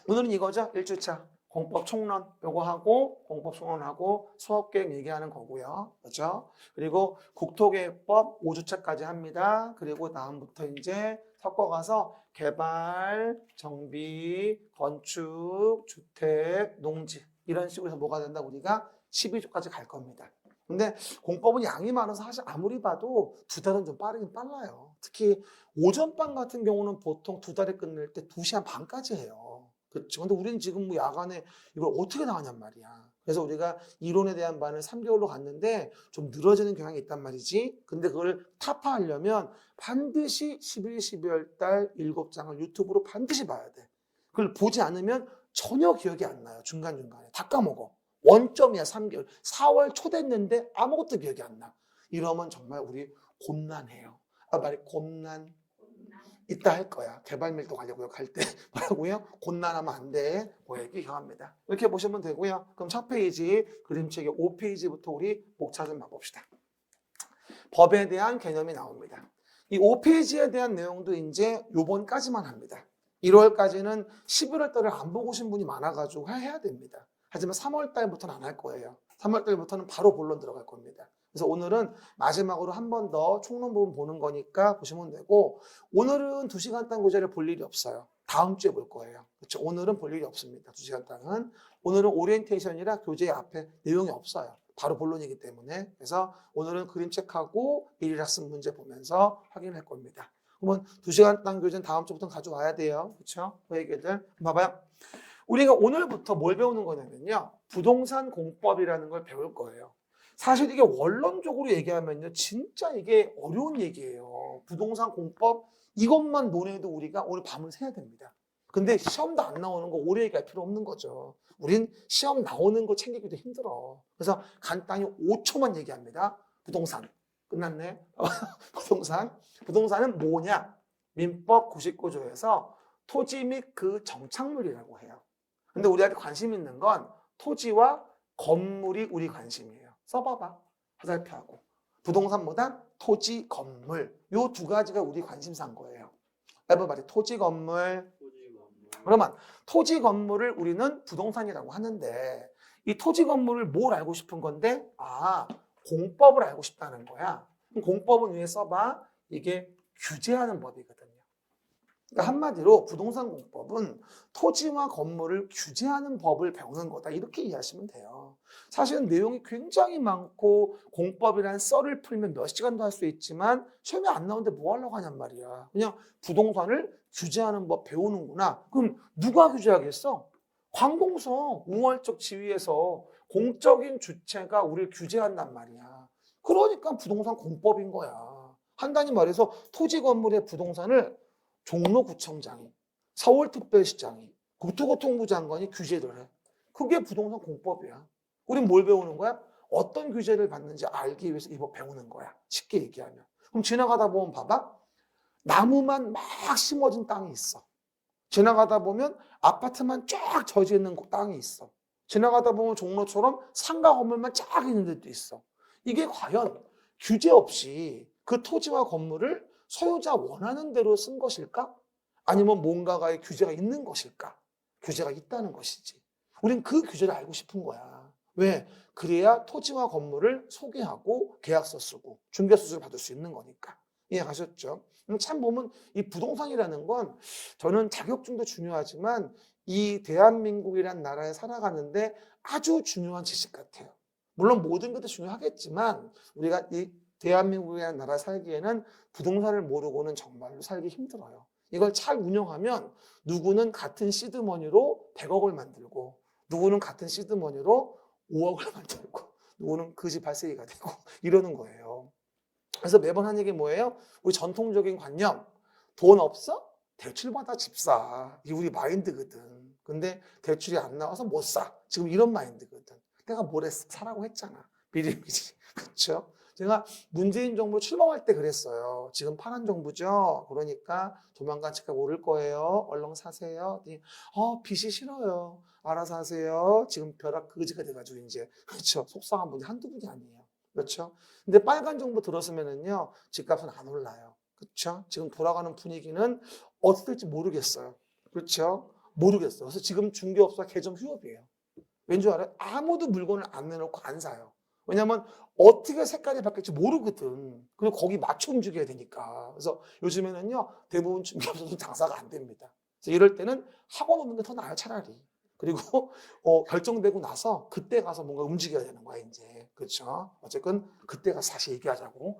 오늘은 이거죠. 1주차 공법 총론 요거 하고 공법 총론하고 수업 계획 얘기하는 거고요. 그렇죠? 그리고 국토계획법 5주차까지 합니다. 그리고 다음부터 이제 섞어가서 개발, 정비, 건축, 주택, 농지 이런 식으로 해서 뭐가 된다 우리가 12주까지 갈 겁니다. 근데 공법은 양이 많아서 사실 아무리 봐도 2달은 좀 빠르긴 빨라요. 특히 오전반 같은 경우는 보통 2달에 끝낼 때 2시간 반까지 해요. 그렇죠. 근데 우리는 지금 뭐 야간에 이걸 어떻게 나가냔 말이야. 그래서 우리가 이론에 대한 반을 3개월로 갔는데 좀 늘어지는 경향이 있단 말이지. 근데 그걸 타파하려면 반드시 11, 12월 달 7장을 유튜브로 반드시 봐야 돼. 그걸 보지 않으면 전혀 기억이 안 나요. 중간중간에. 다 까먹어. 원점이야 3개월. 4월 초 됐는데 아무것도 기억이 안 나. 이러면 정말 우리 곤란해요. 곤란. 이따 할 거야. 개발 밀도 가려고요. 갈 때. 뭐라고요? 곤란하면 안 돼. 그 얘기 기억합니다. 이렇게 보시면 되고요. 그럼 첫 페이지 그림책의 5페이지부터 우리 목차 좀 봐봅시다. 법에 대한 개념이 나옵니다. 이 5페이지에 대한 내용도 이제 요번까지만 합니다. 1월까지는 11월 달을 안 보고 오신 분이 많아가지고 해야 됩니다. 하지만 3월 달부터는 안 할 거예요. 3월 달부터는 바로 본론 들어갈 겁니다. 그래서 오늘은 마지막으로 한 번 더 총론 부분 보는 거니까 보시면 되고, 오늘은 2시간 단 교재를 볼 일이 없어요. 다음 주에 볼 거예요. 그렇죠? 오늘은 볼 일이 없습니다. 2시간 단은. 오늘은 오리엔테이션이라 교재 앞에 내용이 없어요. 바로 본론이기 때문에. 그래서 오늘은 그림 체크하고 일일학습 문제 보면서 확인할 겁니다. 그러면 2시간 단 교재는 다음 주부터 가져와야 돼요. 그렇죠? 그 얘기들. 봐봐요. 우리가 오늘부터 뭘 배우는 거냐면요. 부동산 공법이라는 걸 배울 거예요. 사실 이게 원론적으로 얘기하면요. 진짜 이게 어려운 얘기예요. 부동산 공법 이것만 논해도 우리가 오늘 밤을 새야 됩니다. 근데 시험도 안 나오는 거 오래 얘기할 필요 없는 거죠. 우린 시험 나오는 거 챙기기도 힘들어. 그래서 간단히 5초만 얘기합니다. 부동산. 끝났네. 부동산. 부동산은 뭐냐? 민법 99조에서 토지 및 그 정착물이라고 해요. 근데 우리한테 관심 있는 건 토지와 건물이 우리 관심이에요. 써봐봐. 화살표하고. 부동산보다 토지, 건물. 요 두 가지가 우리 관심사인 거예요. everybody, 토지, 건물. 그러면 토지, 건물을 우리는 부동산이라고 하는데 이 토지, 건물을 뭘 알고 싶은 건데? 공법을 알고 싶다는 거야. 그럼 공법은 위에 써봐. 이게 규제하는 법이거든요. 그러니까 한마디로 부동산 공법은 토지와 건물을 규제하는 법을 배우는 거다. 이렇게 이해하시면 돼요. 사실은 내용이 굉장히 많고 공법이라는 썰을 풀면 몇 시간도 할 수 있지만 시험에 안 나오는데 뭐 하려고 하냔 말이야. 그냥 부동산을 규제하는 법 배우는구나. 그럼 누가 규제하겠어? 관공서, 우월적 지위에서 공적인 주체가 우리를 규제한단 말이야. 그러니까 부동산 공법인 거야. 간단히 말해서 토지 건물의 부동산을 종로구청장이, 서울특별시장이, 국토교통부 장관이 규제를 해. 그게 부동산 공법이야. 우린 뭘 배우는 거야? 어떤 규제를 받는지 알기 위해서 이 법 배우는 거야. 쉽게 얘기하면. 그럼 지나가다 보면 봐봐. 나무만 막 심어진 땅이 있어. 지나가다 보면 아파트만 쫙 젖어 있는 땅이 있어. 지나가다 보면 종로처럼 상가 건물만 쫙 있는 데도 있어. 이게 과연 규제 없이 그 토지와 건물을 소유자 원하는 대로 쓴 것일까? 아니면 뭔가의 규제가 있는 것일까? 규제가 있다는 것이지. 우린 그 규제를 알고 싶은 거야. 왜? 그래야 토지와 건물을 소개하고 계약서 쓰고 중개수수를 받을 수 있는 거니까. 이해가셨죠? 참 보면 이 부동산이라는 건 저는 자격증도 중요하지만 이 대한민국이란 나라에 살아가는데 아주 중요한 지식 같아요. 물론 모든 것도 중요하겠지만 우리가 이 대한민국이라는 나라에 살기에는 부동산을 모르고는 정말로 살기 힘들어요. 이걸 잘 운영하면 누구는 같은 시드머니로 100억을 만들고 누구는 같은 시드머니로 5억을 만들고 누구는 그 집 발세기가 되고 이러는 거예요. 그래서 매번 하는 얘기 뭐예요? 우리 전통적인 관념, 돈 없어? 대출받아 집 사. 이게 우리 마인드거든. 근데 대출이 안 나와서 못 사. 지금 이런 마인드거든. 내가 뭘 했어? 사라고 했잖아. 미리미리. 그렇죠? 제가 문재인 정부 출범할 때 그랬어요. 지금 파란 정부죠. 그러니까 조만간 집값 오를 거예요. 얼른 사세요. 빚이 싫어요. 알아서 하세요. 지금 벼락 그지가 돼가지고 이제 그렇죠. 속상한 분이 한두 분이 아니에요. 그렇죠? 근데 빨간 정부 들었으면은요 집값은 안 올라요. 그렇죠? 지금 돌아가는 분위기는 어떻게 될지 모르겠어요. 그렇죠? 모르겠어요. 그래서 지금 중개업소가 개점 휴업이에요. 왠지 알아요? 아무도 물건을 안 내놓고 안 사요. 왜냐면 어떻게 색깔이 바뀔지 모르거든. 그리고 거기 맞춰 움직여야 되니까. 그래서 요즘에는요 대부분 중개업소도 장사가 안 됩니다. 그래서 이럴 때는 하고 놓는 게 더 나아요 차라리. 그리고 결정되고 나서 그때 가서 뭔가 움직여야 되는 거야 이제. 그렇죠? 어쨌든 그때 가서 다시 얘기하자고.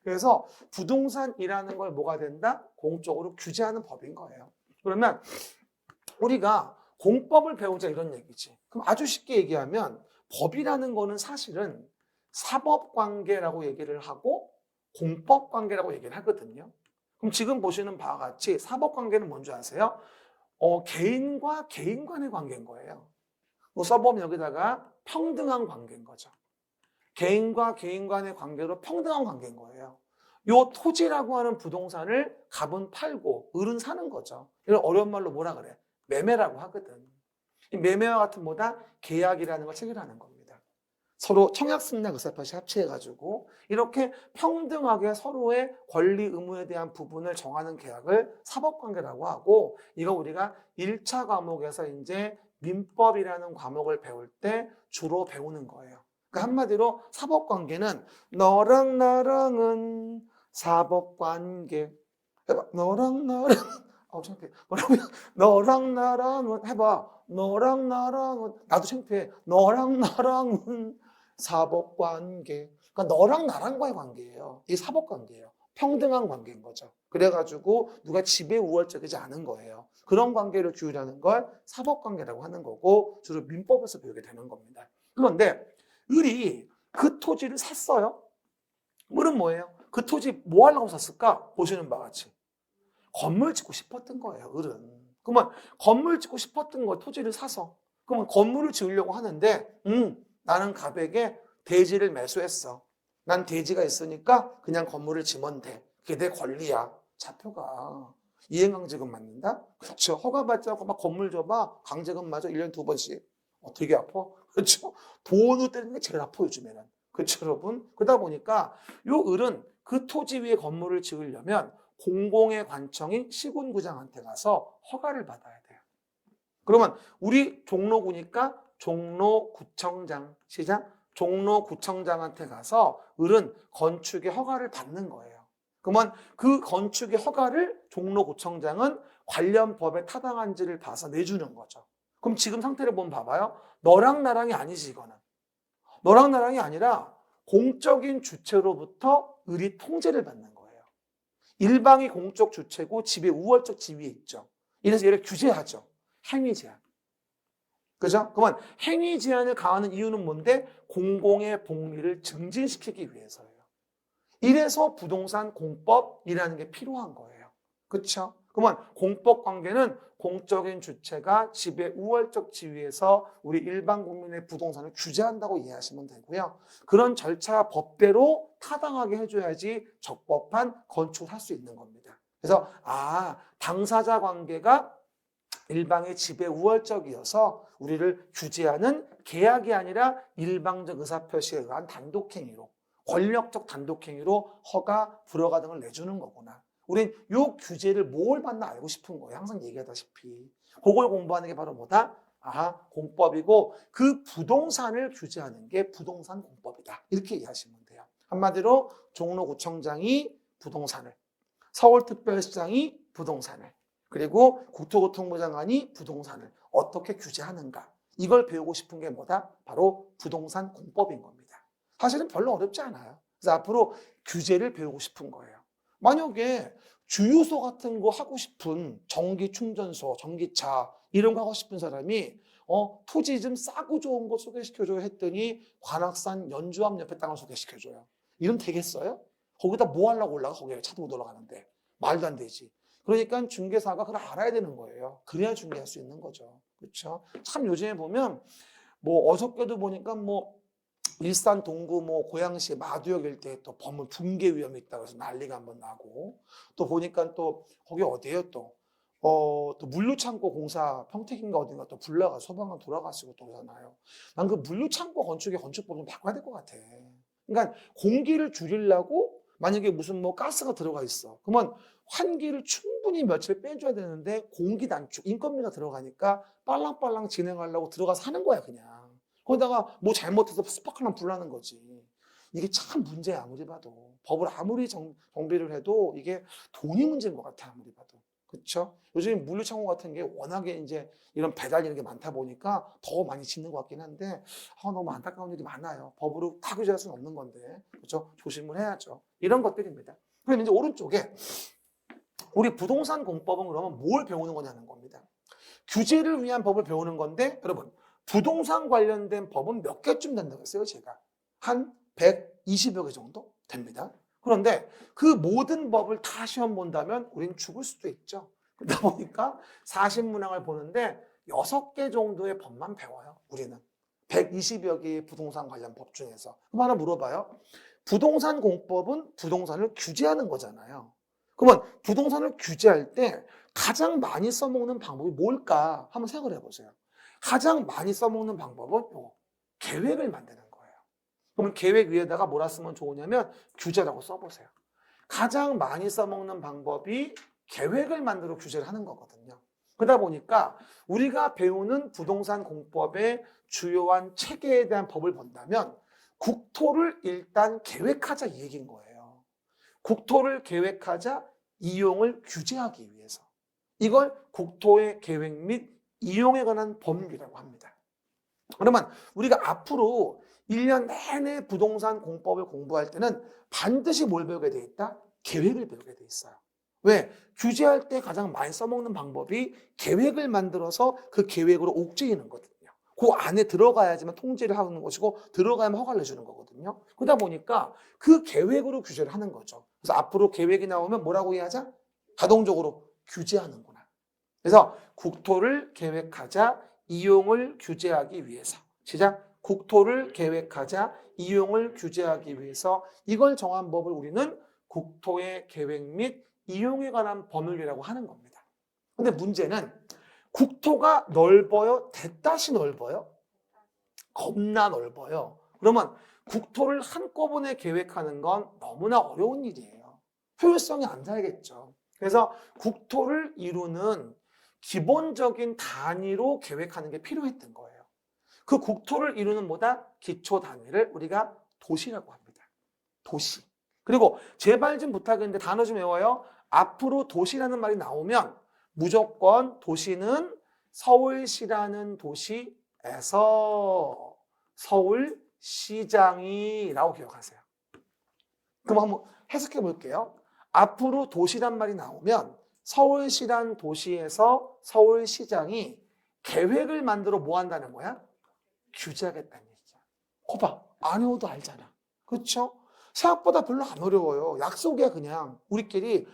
그래서 부동산이라는 걸 뭐가 된다? 공적으로 규제하는 법인 거예요. 그러면 우리가 공법을 배우자 이런 얘기지. 그럼 아주 쉽게 얘기하면 법이라는 거는 사실은 사법관계라고 얘기를 하고 공법관계라고 얘기를 하거든요. 그럼 지금 보시는 바와 같이 사법관계는 뭔지 아세요? 개인과 개인 간의 관계인 거예요. 써보면 여기다가 평등한 관계인 거죠. 개인과 개인 간의 관계로 평등한 관계인 거예요. 요 토지라고 하는 부동산을 갑은 팔고 을은 사는 거죠. 이걸 어려운 말로 뭐라 그래? 매매라고 하거든. 이 매매와 같은 뭐다? 계약이라는 걸 체결하는 겁니다. 서로 청약승낙 의사표시 합치해가지고 이렇게 평등하게 서로의 권리 의무에 대한 부분을 정하는 계약을 사법관계라고 하고, 이거 우리가 1차 과목에서 이제 민법이라는 과목을 배울 때 주로 배우는 거예요. 그러니까 한마디로 사법관계는 너랑 나랑은 사법관계. 해봐. 너랑 나랑 창피해. 뭐라고요? 너랑 나랑은 해봐. 너랑 나랑은 나도 창피해. 너랑 나랑은 사법관계. 그러니까 너랑 나랑과의 관계예요. 이게 사법관계예요. 평등한 관계인 거죠. 그래가지고 누가 지배 우월적이지 않은 거예요. 그런 관계를 규율하는 걸 사법관계라고 하는 거고, 주로 민법에서 배우게 되는 겁니다. 그런데 을이 그 토지를 샀어요. 을은 뭐예요? 그 토지 뭐 하려고 샀을까? 보시는 바와 같이 건물 짓고 싶었던 거예요, 을은. 그러면 건물 짓고 싶었던 거 토지를 사서, 그러면 건물을 지으려고 하는데 나는 갑에게 대지를 매수했어. 난 대지가 있으니까 그냥 건물을 지면 돼. 그게 내 권리야. 잡혀가. 이행강제금 맞는다? 그렇죠. 허가받지 않고 막 건물 줘봐. 강제금 맞아. 1년에 2번씩. 되게 아파. 그렇죠. 돈으로 때리는 게 제일 아파, 요즘에는. 그렇죠, 여러분? 그러다 보니까 요 을은 그 토지 위에 건물을 지으려면 공공의 관청인 시군구장한테 가서 허가를 받아야 돼요. 그러면 우리 종로구니까 종로구청장, 시장, 종로구청장한테 가서 을은 건축의 허가를 받는 거예요. 그러면 그 건축의 허가를 종로구청장은 관련 법에 타당한지를 봐서 내주는 거죠. 그럼 지금 상태를 보면 봐봐요. 너랑 나랑이 아니지, 이거는. 너랑 나랑이 아니라 공적인 주체로부터 을이 통제를 받는 거예요. 일방이 공적 주체고 집의 우월적 지위에 있죠. 이래서 얘를 규제하죠. 행위 제한. 그죠? 그러면 행위 제한을 가하는 이유는 뭔데? 공공의 복리를 증진시키기 위해서예요. 이래서 부동산 공법이라는 게 필요한 거예요. 그렇죠? 그러면 공법 관계는 공적인 주체가 집의 우월적 지위에서 우리 일반 국민의 부동산을 규제한다고 이해하시면 되고요. 그런 절차 법대로 타당하게 해줘야지 적법한 건축을 할 수 있는 겁니다. 그래서 당사자 관계가 일방의 지배 우월적이어서 우리를 규제하는 계약이 아니라 일방적 의사표시에 의한 단독행위로, 권력적 단독행위로 허가, 불허가 등을 내주는 거구나. 우린 요 규제를 뭘 받나 알고 싶은 거예요. 항상 얘기하다시피. 그걸 공부하는 게 바로 뭐다? 공법이고 그 부동산을 규제하는 게 부동산 공법이다. 이렇게 이해하시면 돼요. 한마디로 종로구청장이 부동산을, 서울특별시장이 부동산을, 그리고 국토교통부 장관이 부동산을 어떻게 규제하는가. 이걸 배우고 싶은 게 뭐다? 바로 부동산 공법인 겁니다. 사실은 별로 어렵지 않아요. 그래서 앞으로 규제를 배우고 싶은 거예요. 만약에 주유소 같은 거 하고 싶은 전기 충전소, 전기차 이런 거 하고 싶은 사람이 토지 좀 싸고 좋은 거 소개시켜줘요 했더니 관악산 연주암 옆에 땅을 소개시켜줘요. 이러면 되겠어요? 거기다 뭐 하려고 올라가? 거기에 차도 못 올라가는데. 말도 안 되지. 그러니까 중개사가 그걸 알아야 되는 거예요. 그래야 중개할 수 있는 거죠. 그렇죠? 참 요즘에 보면 어저께도 보니까 일산 동구 고양시 마두역 일대에 또 범은 붕괴 위험이 있다고 해서 난리가 한번 나고, 또 보니까 또 거기 어디에요 또 물류창고 공사 평택인가 어딘가 또 불나가 소방관 돌아가시고 또 그러잖아요. 난 그 물류창고 건축의 건축법 좀 바꿔야 될 것 같아. 그러니까 공기를 줄이려고 만약에 무슨 가스가 들어가 있어. 그러면 환기를 충분히 며칠 빼줘야 되는데 공기 단축, 인건비가 들어가니까 빨랑빨랑 진행하려고 들어가서 하는 거야 그냥. 거기다가 잘못해서 스파클랑 불나는 거지. 이게 참 문제야 아무리 봐도. 법을 아무리 정비를 해도 이게 돈이 문제인 것 같아 아무리 봐도. 그렇죠? 요즘 물류창고 같은 게 워낙에 이제 이런 배달 이런 게 많다 보니까 더 많이 짓는 것 같긴 한데 너무 안타까운 일이 많아요. 법으로 다 규제할 수는 없는 건데, 그렇죠? 조심을 해야죠. 이런 것들입니다. 그럼 이제 오른쪽에 우리 부동산 공법은 그러면 뭘 배우는 거냐는 겁니다. 규제를 위한 법을 배우는 건데, 여러분 부동산 관련된 법은 몇 개쯤 된다고 했어요 제가? 한 120여 개 정도 됩니다. 그런데 그 모든 법을 다 시험 본다면 우리는 죽을 수도 있죠. 그러다 보니까 40문항을 보는데 6개 정도의 법만 배워요 우리는. 120여 개의 부동산 관련 법 중에서. 그럼 하나 물어봐요. 부동산 공법은 부동산을 규제하는 거잖아요. 그러면 부동산을 규제할 때 가장 많이 써먹는 방법이 뭘까? 한번 생각을 해보세요. 가장 많이 써먹는 방법은 계획을 만드는 거예요. 그러면 계획 위에다가 뭐라 쓰면 좋으냐면 규제라고 써보세요. 가장 많이 써먹는 방법이 계획을 만들어 규제를 하는 거거든요. 그러다 보니까 우리가 배우는 부동산 공법의 주요한 체계에 대한 법을 본다면 국토를 일단 계획하자 이 얘기인 거예요. 국토를 계획하자, 이용을 규제하기 위해서. 이걸 국토의 계획 및 이용에 관한 법률이라고 합니다. 그러면 우리가 앞으로 1년 내내 부동산 공법을 공부할 때는 반드시 뭘 배우게 돼 있다? 계획을 배우게 돼 있어요. 왜? 규제할 때 가장 많이 써먹는 방법이 계획을 만들어서 그 계획으로 옥죄이는 거거든요. 그 안에 들어가야지만 통제를 하는 것이고 들어가야만 허가를 내주는 거거든요. 그러다 보니까 그 계획으로 규제를 하는 거죠. 그래서 앞으로 계획이 나오면 뭐라고 이해하자? 자동적으로 규제하는구나. 그래서 국토를 계획하자, 이용을 규제하기 위해서. 시작. 국토를 계획하자, 이용을 규제하기 위해서. 이걸 정한 법을 우리는 국토의 계획 및 이용에 관한 법률이라고 하는 겁니다. 근데 문제는 국토가 넓어요? 대따시 넓어요? 겁나 넓어요. 그러면 국토를 한꺼번에 계획하는 건 너무나 어려운 일이에요. 효율성이 안 살겠죠. 그래서 국토를 이루는 기본적인 단위로 계획하는 게 필요했던 거예요. 그 국토를 이루는 뭐다? 기초 단위를 우리가 도시라고 합니다. 도시. 그리고 제발 좀 부탁인데 단어 좀 외워요. 앞으로 도시라는 말이 나오면 무조건 도시는 서울시라는 도시에서 서울시장이라고 기억하세요. 그럼 한번 해석해 볼게요. 앞으로 도시란 말이 나오면 서울시란 도시에서 서울시장이 계획을 만들어 뭐 한다는 거야? 규제하겠다는 얘기야. 거봐, 안 외워도 알잖아. 그렇죠? 생각보다 별로 안 어려워요. 약속이야 그냥. 우리끼리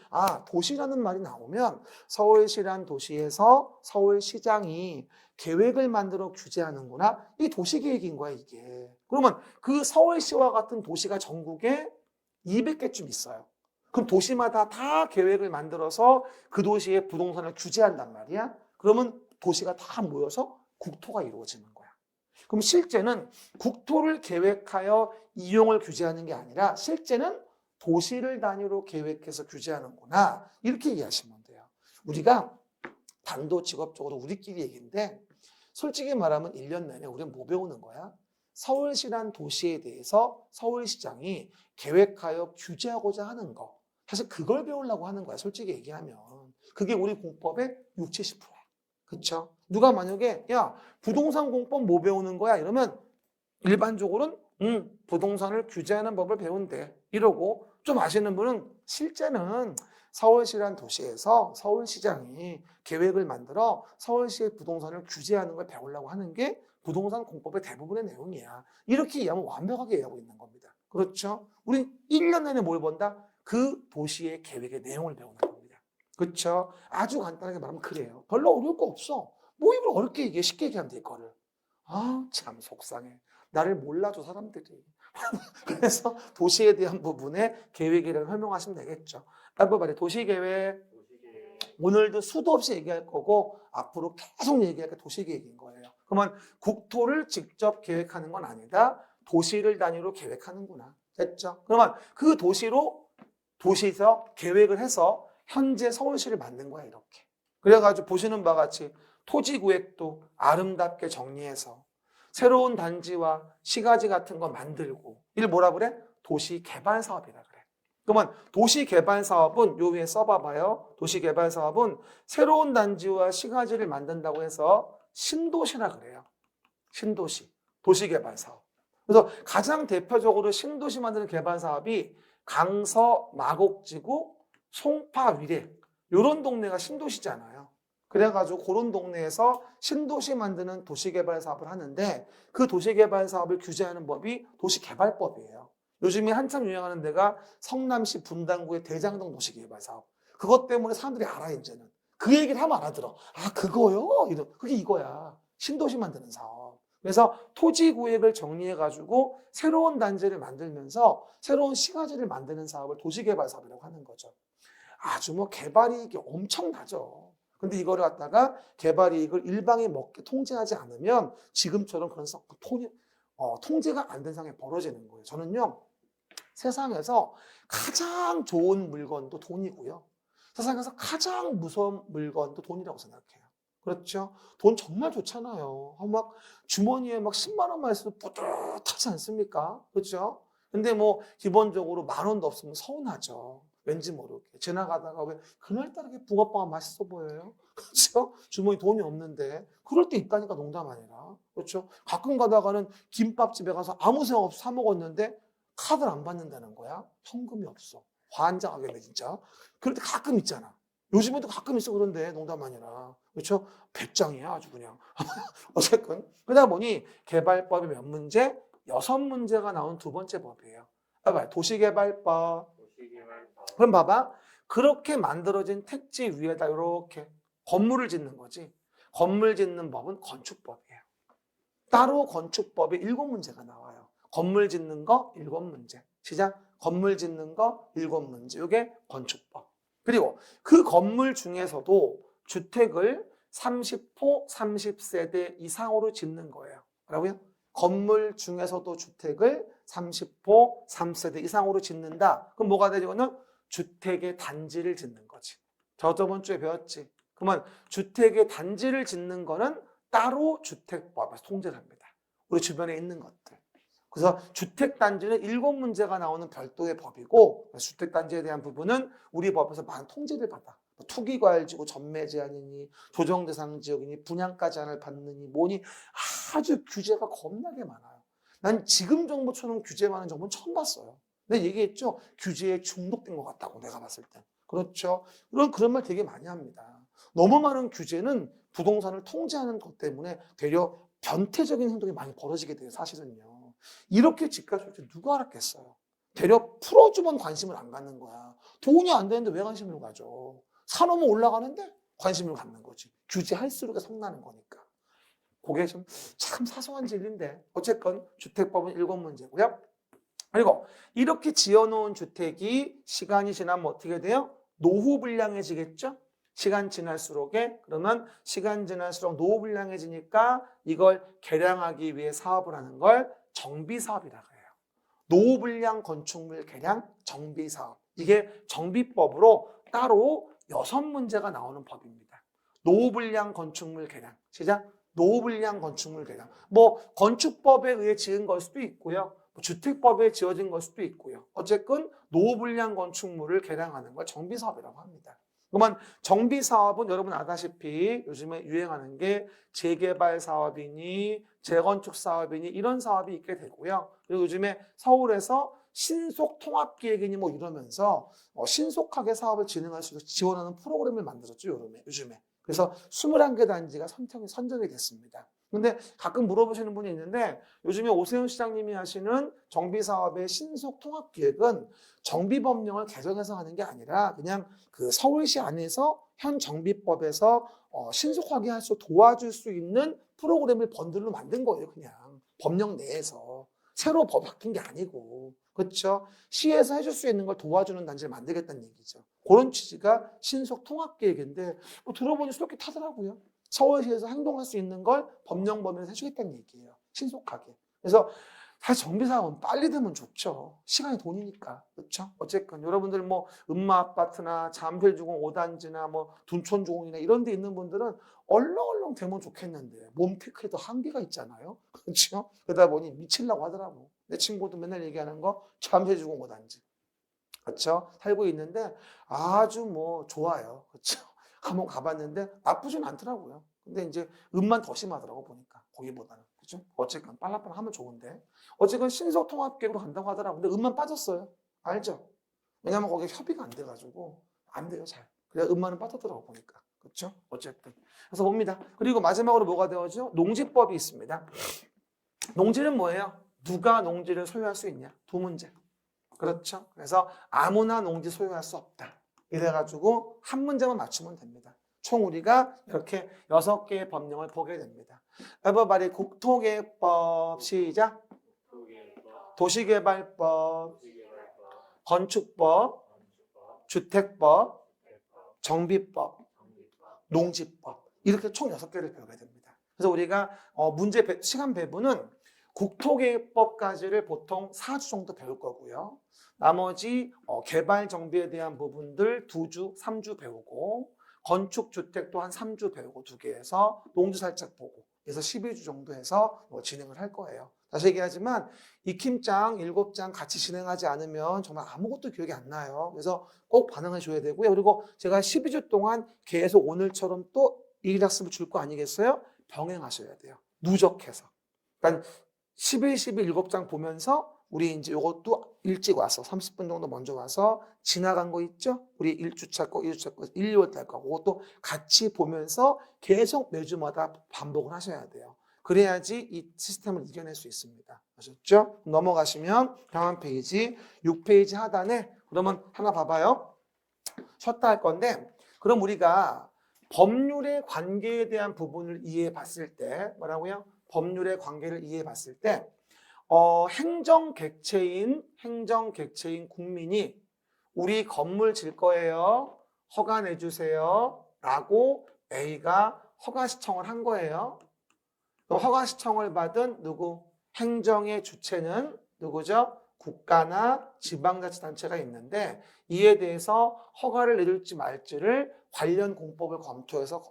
도시라는 말이 나오면 서울시란 도시에서 서울시장이 계획을 만들어 규제하는구나. 이 도시계획인 거야 이게. 그러면 그 서울시와 같은 도시가 전국에 200개쯤 있어요. 그럼 도시마다 다 계획을 만들어서 그 도시의 부동산을 규제한단 말이야. 그러면 도시가 다 모여서 국토가 이루어지는 거야. 그럼 실제는 국토를 계획하여 이용을 규제하는 게 아니라 실제는 도시를 단위로 계획해서 규제하는구나. 이렇게 이해하시면 돼요. 우리가 단도 직업적으로 우리끼리 얘기인데 솔직히 말하면 1년 내내 우리는 뭐 배우는 거야? 서울시란 도시에 대해서 서울시장이 계획하여 규제하고자 하는 거. 사실 그걸 배우려고 하는 거야. 솔직히 얘기하면. 그게 우리 공법의 60, 70%야. 그쵸? 누가 만약에 야 부동산 공법 뭐 배우는 거야? 이러면 일반적으로는 부동산을 규제하는 법을 배운대. 이러고 좀 아시는 분은 실제는 서울시란 도시에서 서울시장이 계획을 만들어 서울시의 부동산을 규제하는 걸 배우려고 하는 게 부동산 공법의 대부분의 내용이야. 이렇게 이해하면 완벽하게 이해하고 있는 겁니다. 그렇죠? 우리 1년 내내 뭘 본다? 그 도시의 계획의 내용을 배우는 겁니다. 그렇죠? 아주 간단하게 말하면 그래요. 별로 어려울 거 없어. 뭐 이걸 어렵게 얘기해. 쉽게 얘기하면 돼, 이거를. 참 속상해. 나를 몰라줘, 사람들이. 그래서 도시에 대한 부분에 계획이라고 설명하시면 되겠죠. 따로 말해 도시계획. 오늘도 수도 없이 얘기할 거고 앞으로 계속 얘기할 게 도시계획인 거예요. 그러면 국토를 직접 계획하는 건 아니다. 도시를 단위로 계획하는구나. 됐죠? 그러면 그 도시에서 계획을 해서 현재 서울시를 만든 거야 이렇게. 그래가지고 보시는 바와 같이 토지구획도 아름답게 정리해서 새로운 단지와 시가지 같은 거 만들고 이를 뭐라 그래? 도시개발사업이라 그래. 그러면 도시개발사업은 요 위에 써봐봐요. 도시개발사업은 새로운 단지와 시가지를 만든다고 해서 신도시라 그래요. 신도시, 도시개발사업. 그래서 가장 대표적으로 신도시 만드는 개발사업이 강서, 마곡지구, 송파, 위례 이런 동네가 신도시잖아요. 그래가지고 그런 동네에서 신도시 만드는 도시개발 사업을 하는데 그 도시개발 사업을 규제하는 법이 도시개발법이에요. 요즘에 한참 유행하는 데가 성남시 분당구의 대장동 도시개발 사업. 그것 때문에 사람들이 알아 이제는. 그 얘기를 하면 알아들어. 그거요? 그게 이거야. 신도시 만드는 사업. 그래서 토지 구획을 정리해가지고 새로운 단지를 만들면서 새로운 시가지를 만드는 사업을 도시개발 사업이라고 하는 거죠. 아주 개발이익이 엄청나죠. 근데 이거를 갖다가 개발이익을 일방에 먹게 통제하지 않으면 지금처럼 그런 통제가 안 된 상황이 벌어지는 거예요. 저는요, 세상에서 가장 좋은 물건도 돈이고요. 세상에서 가장 무서운 물건도 돈이라고 생각해요. 그렇죠? 돈 정말 좋잖아요. 막 주머니에 막 10만 원만 있어도 뿌듯하지 않습니까? 그렇죠? 근데 뭐 기본적으로 10,000원도 없으면 서운하죠. 왠지 모르게. 지나가다가 왜 그날따라 붕어빵 맛있어 보여요? 그렇죠? 주머니 돈이 없는데. 그럴 때 있다니까, 농담 아니라. 그렇죠? 가끔 가다가는 김밥집에 가서 아무 생각 없이 사 먹었는데 카드를 안 받는다는 거야. 현금이 없어. 환장하겠네 진짜. 그럴 때 가끔 있잖아. 요즘에도 가끔 있어. 그런데 농담 아니라. 그렇죠? 배짱이야 아주 그냥. 어쨌건 그러다 보니 개발법이 몇 문제? 6문제가 나온 두 번째 법이에요. 봐봐, 도시개발법. 그럼 봐봐, 그렇게 만들어진 택지 위에다 이렇게 건물을 짓는 거지. 건물 짓는 법은 건축법이에요. 따로 건축법에 7문제가 나와요. 건물 짓는 거 7문제. 시작. 건물 짓는 거 7문제. 이게 건축법. 그리고 그 건물 중에서도 주택을 30호, 30세대 이상으로 짓는 거예요. 뭐라고요? 건물 중에서도 주택을 30호, 30세대 이상으로 짓는다. 그럼 뭐가 되죠? 이거는 주택의 단지를 짓는 거지. 저번 주에 배웠지. 그러면 주택의 단지를 짓는 거는 따로 주택법에서 통제를 합니다. 우리 주변에 있는 것들. 그래서 주택단지는 7문제가 나오는 별도의 법이고, 주택단지에 대한 부분은 우리 법에서 많은 통제를 받아. 투기과열지구 전매 제한이니, 조정대상 지역이니, 분양가 제한을 받느니, 뭐니, 아주 규제가 겁나게 많아요. 난 지금 정부처럼 규제 많은 정부는 처음 봤어요. 내가 얘기했죠? 규제에 중독된 것 같다고, 내가 봤을 때. 그렇죠? 그런 말 되게 많이 합니다. 너무 많은 규제는 부동산을 통제하는 것 때문에 되려 변태적인 행동이 많이 벌어지게 돼요, 사실은요. 이렇게 집값 줄 줄 누가 알았겠어요? 되려 풀어주면 관심을 안 갖는 거야. 돈이 안 되는데 왜 관심을 가져? 사놓으면 올라가는데 관심을 갖는 거지. 규제할수록 성나는 거니까. 그게 좀 참 사소한 진리인데, 어쨌건 주택법은 7문제고요. 그리고 이렇게 지어놓은 주택이 시간이 지나면 어떻게 돼요? 노후불량해지겠죠? 시간 지날수록에. 그러면 시간 지날수록 노후불량해지니까 이걸 개량하기 위해 사업을 하는 걸 정비사업이라고 해요. 노후불량 건축물 개량 정비사업. 이게 정비법으로 따로 6문제가 나오는 법입니다. 노후불량 건축물 개량. 시작. 노후불량 건축물 개량. 뭐 건축법에 의해 지은 걸 수도 있고요. 주택법에 지어진 걸 수도 있고요. 어쨌든 노후불량 건축물을 개량하는 걸 정비사업이라고 합니다. 그러면 정비사업은 여러분 아다시피 요즘에 유행하는 게 재개발 사업이니 재건축 사업이니 이런 사업이 있게 되고요. 그리고 요즘에 서울에서 신속 통합기획이니 뭐 이러면서 신속하게 사업을 진행할 수 있도록 지원하는 프로그램을 만들었죠, 요즘에. 그래서 21개 단지가 선정이 됐습니다. 근데 가끔 물어보시는 분이 있는데, 요즘에 오세훈 시장님이 하시는 정비사업의 신속 통합기획은 정비법령을 개정해서 하는 게 아니라 그냥 그 서울시 안에서 현 정비법에서 신속하게 할 수 도와줄 수 있는 프로그램을 번들로 만든 거예요. 그냥 법령 내에서 새로 법 바뀐 게 아니고, 그렇죠? 시에서 해줄 수 있는 걸 도와주는 단지를 만들겠다는 얘기죠. 그런 취지가 신속 통합계획인데 뭐 들어보니 솔깃하더라고요. 서울시에서 행동할 수 있는 걸 법령 범위에서 해주겠다는 얘기예요. 신속하게. 그래서 사실 정비사업은 빨리 되면 좋죠. 시간이 돈이니까. 그렇죠? 어쨌건 여러분들 뭐 음마아파트나 잠실주공 5단지나 뭐 둔촌주공이나 이런 데 있는 분들은 얼렁얼렁 되면 좋겠는데 몸테크에도 한계가 있잖아요. 그렇죠? 그러다 보니 미치려고 하더라고. 내 친구도 맨날 얘기하는 거 잠실주공 5단지. 그렇죠? 살고 있는데 아주 뭐 좋아요. 그렇죠? 한번 가봤는데 나쁘진 않더라고요. 근데 이제 음만 더 심하더라고 보니까 거기보다는. 그죠? 어쨌건 빨라빨라 하면 좋은데 어쨌건 신속통합계획으로 간다고 하더라고. 근데 음만 빠졌어요. 알죠? 왜냐면 거기 협의가 안 돼가지고 안 돼요 잘. 그래 음만은 빠졌더라고 보니까. 그렇죠? 어쨌든 그래서 봅니다. 그리고 마지막으로 뭐가 되어죠? 농지법이 있습니다. 농지는 뭐예요? 누가 농지를 소유할 수 있냐? 두 문제. 그렇죠? 그래서 아무나 농지 소유할 수 없다. 이래가지고 한 문제만 맞추면 됩니다. 총 우리가 이렇게 6개의 법령을 보게 됩니다. Everybody 국토개혁법 시작. 도시개발법, 건축법, 주택법, 정비법, 농지법 이렇게 총 6개를 배우게 됩니다. 그래서 우리가 시간 배분은 국토계획법까지를 보통 4주 정도 배울 거고요. 나머지 개발 정비에 대한 부분들 2주, 3주 배우고 건축 주택도 한 3주 배우고 2개에서 농지 살짝 보고 그래서 12주 정도 해서 진행을 할 거예요. 다시 얘기하지만 익힘장 7장 같이 진행하지 않으면 정말 아무것도 기억이 안 나요. 그래서 꼭 반응해 줘야 되고요. 그리고 제가 12주 동안 계속 오늘처럼 또 일학습을 줄 거 아니겠어요? 병행하셔야 돼요. 누적해서. 그러니까 11, 12, 7장 보면서 우리 이제 이것도 일찍 와서 30분 정도 먼저 와서 지나간 거 있죠? 우리 1주차 거, 2주차 거, 1, 2월 달 거, 그것도 같이 보면서 계속 매주마다 반복을 하셔야 돼요. 그래야지 이 시스템을 이겨낼 수 있습니다. 아셨죠? 넘어가시면 다음 페이지, 6페이지 하단에 그러면 하나 봐봐요. 쉬었다 할 건데 그럼 우리가 법률의 관계에 대한 부분을 이해해 봤을 때 뭐라고요? 법률의 관계를 이해해 봤을 때 행정객체인 국민이 우리 건물 질 거예요. 허가 내주세요. 라고 A가 허가 신청을 한 거예요. 그럼 허가 신청을 받은 누구? 행정의 주체는 누구죠? 국가나 지방자치단체가 있는데 이에 대해서 허가를 내줄지 말지를 관련 공법을 검토해서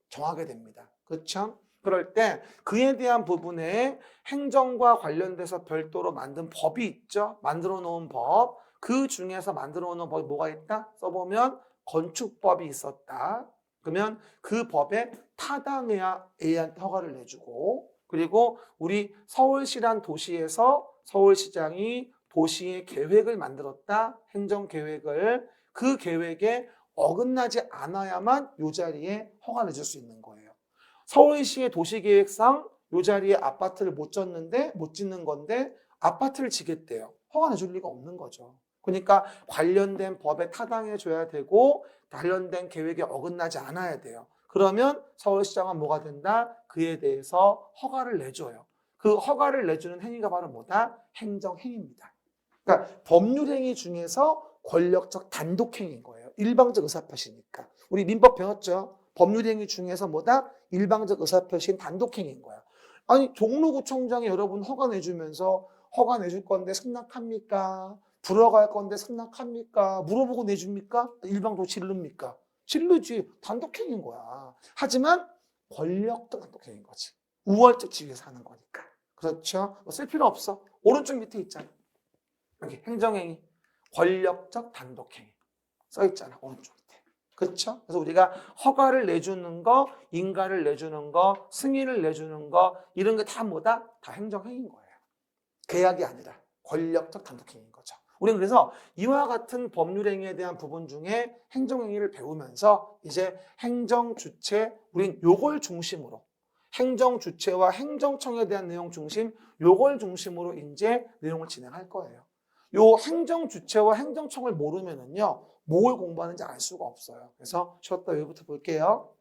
정하게 됩니다. 그렇죠? 그럴 때 그에 대한 부분에 행정과 관련돼서 별도로 만든 법이 있죠. 만들어 놓은 법. 그 중에서 만들어 놓은 법이 뭐가 있다? 써보면 건축법이 있었다. 그러면 그 법에 타당해야 A한테 허가를 내주고 그리고 우리 서울시란 도시에서 서울시장이 도시의 계획을 만들었다. 행정계획을. 그 계획에 어긋나지 않아야만 이 자리에 허가 내줄 수 있는 거예요. 서울시의 도시계획상 이 자리에 아파트를 못 짓는 건데 아파트를 지겠대요. 허가 내줄 리가 없는 거죠. 그러니까 관련된 법에 타당해 줘야 되고 관련된 계획에 어긋나지 않아야 돼요. 그러면 서울시장은 뭐가 된다? 그에 대해서 허가를 내줘요. 그 허가를 내주는 행위가 바로 뭐다? 행정행위입니다. 그러니까 법률행위 중에서 권력적 단독행위인 거예요. 일방적 의사표시니까. 우리 민법 배웠죠? 법률행위 중에서 뭐다? 일방적 의사표시인 단독행위인 거야. 아니 종로구청장이 여러분 허가 내주면서 허가 내줄 건데 승낙합니까? 불허갈 건데 승낙합니까? 물어보고 내줍니까? 일방적으로 질릅니까? 질르지. 단독행위인 거야. 하지만 권력적 단독행위인 거지. 우월적 지위에서 하는 거니까. 그렇죠? 쓸 필요 없어. 오른쪽 밑에 있잖아. 여기 행정행위, 권력적 단독행위 써 있잖아. 오른쪽 밑에. 그렇죠? 그래서 우리가 허가를 내주는 거, 인가를 내주는 거, 승인을 내주는 거 이런 게 다 뭐다? 다 행정행위인 거예요. 계약이 아니라 권력적 단독행위인 거죠. 우리는 그래서 이와 같은 법률행위에 대한 부분 중에 행정행위를 배우면서 이제 행정주체, 우린 요걸 중심으로 행정주체와 행정청에 대한 내용 중심, 요걸 중심으로 이제 내용을 진행할 거예요. 요 행정주체와 행정청을 모르면은요, 뭘 공부하는지 알 수가 없어요. 그래서 쉬었다 여기부터 볼게요.